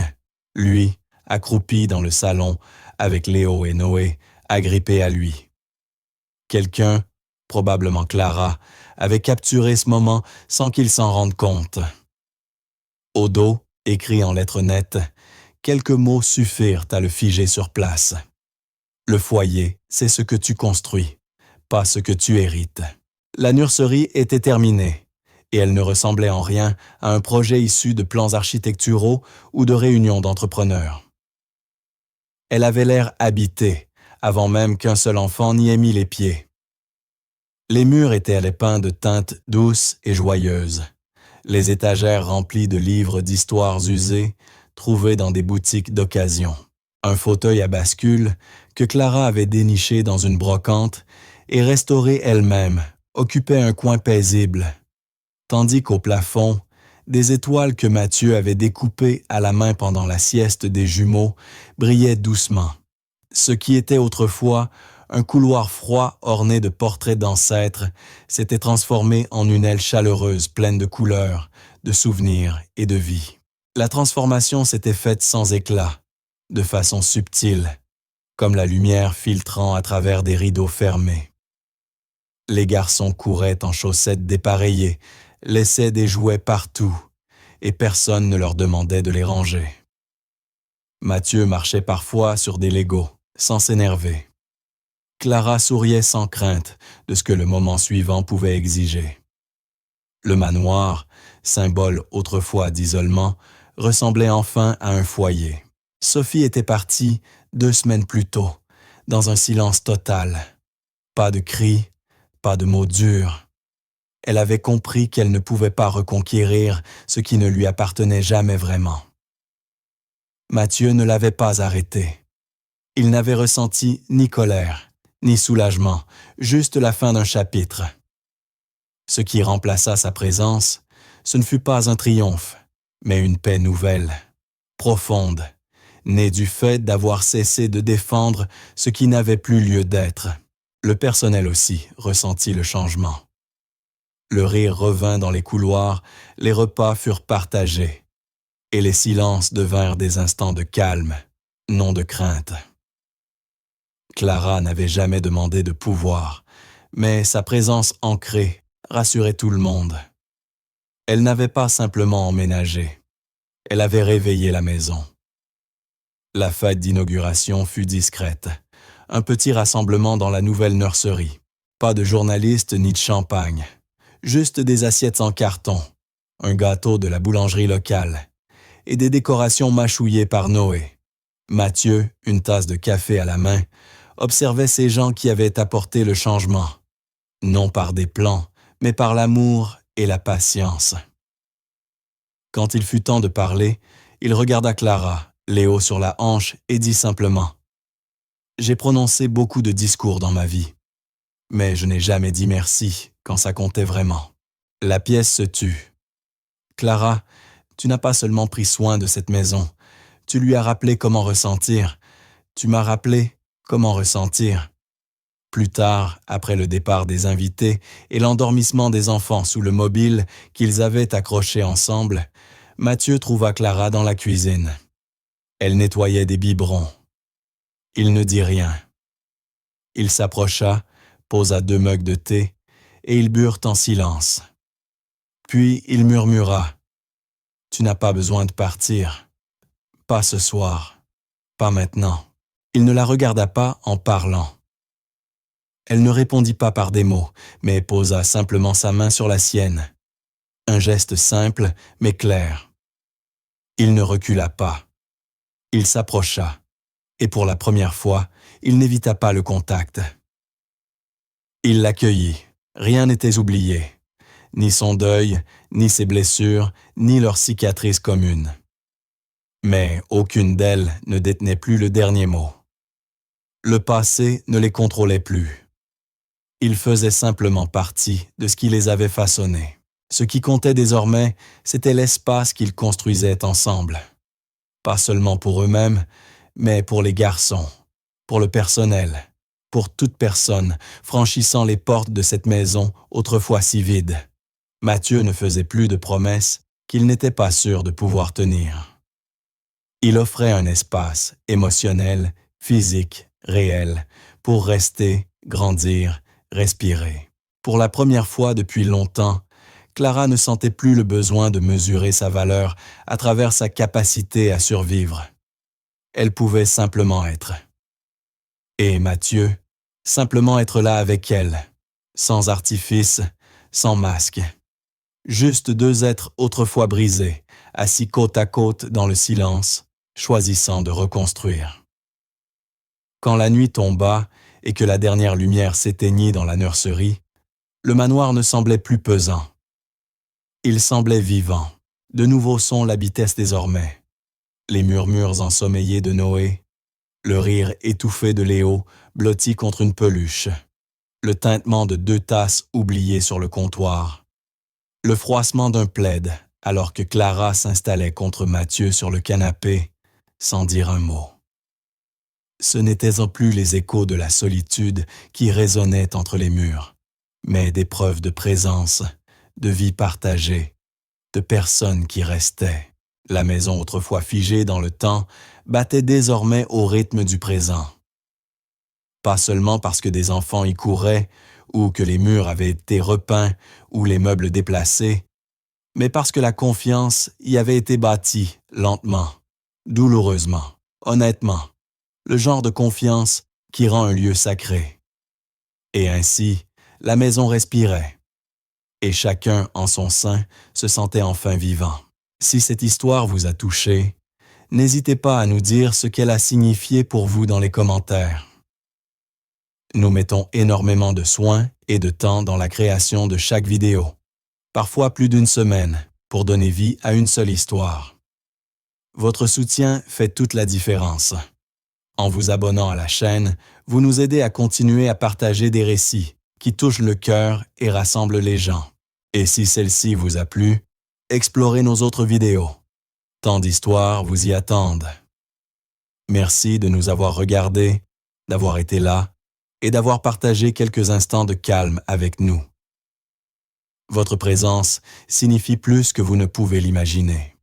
[SPEAKER 1] Lui, accroupi dans le salon, avec Léo et Noé, agrippés à lui. Quelqu'un, probablement Clara, avait capturé ce moment sans qu'il s'en rende compte. Au dos, écrit en lettres nettes, quelques mots suffirent à le figer sur place. Le foyer, c'est ce que tu construis, pas ce que tu hérites. La nurserie était terminée, et elle ne ressemblait en rien à un projet issu de plans architecturaux ou de réunions d'entrepreneurs. Elle avait l'air habitée, avant même qu'un seul enfant n'y ait mis les pieds. Les murs étaient peints de teintes douces et joyeuses. Les étagères remplies de livres d'histoires usés, trouvés dans des boutiques d'occasion. Un fauteuil à bascule que Clara avait déniché dans une brocante et restauré elle-même, occupait un coin paisible, tandis qu'au plafond, des étoiles que Mathieu avait découpées à la main pendant la sieste des jumeaux brillaient doucement. Ce qui était autrefois un couloir froid orné de portraits d'ancêtres s'était transformé en une aile chaleureuse pleine de couleurs, de souvenirs et de vie. La transformation s'était faite sans éclat, de façon subtile, comme la lumière filtrant à travers des rideaux fermés. Les garçons couraient en chaussettes dépareillées, laissaient des jouets partout, et personne ne leur demandait de les ranger. Mathieu marchait parfois sur des Legos, sans s'énerver. Clara souriait sans crainte de ce que le moment suivant pouvait exiger. Le manoir, symbole autrefois d'isolement, ressemblait enfin à un foyer. Sophie était partie 2 semaines plus tôt, dans un silence total. Pas de cris, pas de mots durs. Elle avait compris qu'elle ne pouvait pas reconquérir ce qui ne lui appartenait jamais vraiment. Mathieu ne l'avait pas arrêtée. Il n'avait ressenti ni colère, ni soulagement, juste la fin d'un chapitre. Ce qui remplaça sa présence, ce ne fut pas un triomphe, mais une paix nouvelle, profonde, née du fait d'avoir cessé de défendre ce qui n'avait plus lieu d'être. Le personnel aussi ressentit le changement. Le rire revint dans les couloirs, les repas furent partagés, et les silences devinrent des instants de calme, non de crainte. Clara n'avait jamais demandé de pouvoir, mais sa présence ancrée rassurait tout le monde. Elle n'avait pas simplement emménagé, elle avait réveillé la maison. La fête d'inauguration fut discrète, un petit rassemblement dans la nouvelle nurserie. Pas de journalistes ni de champagne, juste des assiettes en carton, un gâteau de la boulangerie locale et des décorations mâchouillées par Noé. Mathieu, une tasse de café à la main, observait ces gens qui avaient apporté le changement, non par des plans, mais par l'amour et la patience. Quand il fut temps de parler, il regarda Clara, Léo sur la hanche, et dit simplement « J'ai prononcé beaucoup de discours dans ma vie, mais je n'ai jamais dit merci quand ça comptait vraiment. » La pièce se tut. « Clara, tu n'as pas seulement pris soin de cette maison, tu lui as rappelé comment ressentir. Tu m'as rappelé comment ressentir. » Plus tard, après le départ des invités et l'endormissement des enfants sous le mobile qu'ils avaient accroché ensemble, Mathieu trouva Clara dans la cuisine. Elle nettoyait des biberons. Il ne dit rien. Il s'approcha, posa 2 mugs de thé, et ils burent en silence. Puis il murmura « Tu n'as pas besoin de partir. Pas ce soir. Pas maintenant. » Il ne la regarda pas en parlant. Elle ne répondit pas par des mots, mais posa simplement sa main sur la sienne. Un geste simple, mais clair. Il ne recula pas. Il s'approcha, et pour la première fois, il n'évita pas le contact. Il l'accueillit. Rien n'était oublié. Ni son deuil, ni ses blessures, ni leurs cicatrices communes. Mais aucune d'elles ne détenait plus le dernier mot. Le passé ne les contrôlait plus. Ils faisaient simplement partie de ce qui les avait façonnés. Ce qui comptait désormais, c'était l'espace qu'ils construisaient ensemble. Pas seulement pour eux-mêmes, mais pour les garçons, pour le personnel, pour toute personne franchissant les portes de cette maison autrefois si vide. Mathieu ne faisait plus de promesses qu'il n'était pas sûr de pouvoir tenir. Il offrait un espace émotionnel, physique, réel, pour rester, grandir, respirer. Pour la première fois depuis longtemps, Clara ne sentait plus le besoin de mesurer sa valeur à travers sa capacité à survivre. Elle pouvait simplement être. Et Mathieu, simplement être là avec elle, sans artifice, sans masque. Juste 2 êtres autrefois brisés, assis côte à côte dans le silence, choisissant de reconstruire. Quand la nuit tomba et que la dernière lumière s'éteignit dans la nurserie, le manoir ne semblait plus pesant. Il semblait vivant. De nouveaux sons l'habitaient désormais. Les murmures ensommeillés de Noé, le rire étouffé de Léo blotti contre une peluche, le tintement de 2 tasses oubliées sur le comptoir, le froissement d'un plaid alors que Clara s'installait contre Mathieu sur le canapé sans dire un mot. Ce n'étaient plus les échos de la solitude qui résonnaient entre les murs, mais des preuves de présence, de vie partagée, de personnes qui restaient. La maison autrefois figée dans le temps battait désormais au rythme du présent. Pas seulement parce que des enfants y couraient, ou que les murs avaient été repeints, ou les meubles déplacés, mais parce que la confiance y avait été bâtie lentement, douloureusement, honnêtement, le genre de confiance qui rend un lieu sacré. Et ainsi, la maison respirait, et chacun en son sein se sentait enfin vivant. Si cette histoire vous a touché, n'hésitez pas à nous dire ce qu'elle a signifié pour vous dans les commentaires. Nous mettons énormément de soin et de temps dans la création de chaque vidéo, parfois plus d'1 semaine, pour donner vie à une seule histoire. Votre soutien fait toute la différence. En vous abonnant à la chaîne, vous nous aidez à continuer à partager des récits qui touchent le cœur et rassemblent les gens. Et si celle-ci vous a plu, explorez nos autres vidéos. Tant d'histoires vous y attendent. Merci de nous avoir regardés, d'avoir été là et d'avoir partagé quelques instants de calme avec nous. Votre présence signifie plus que vous ne pouvez l'imaginer.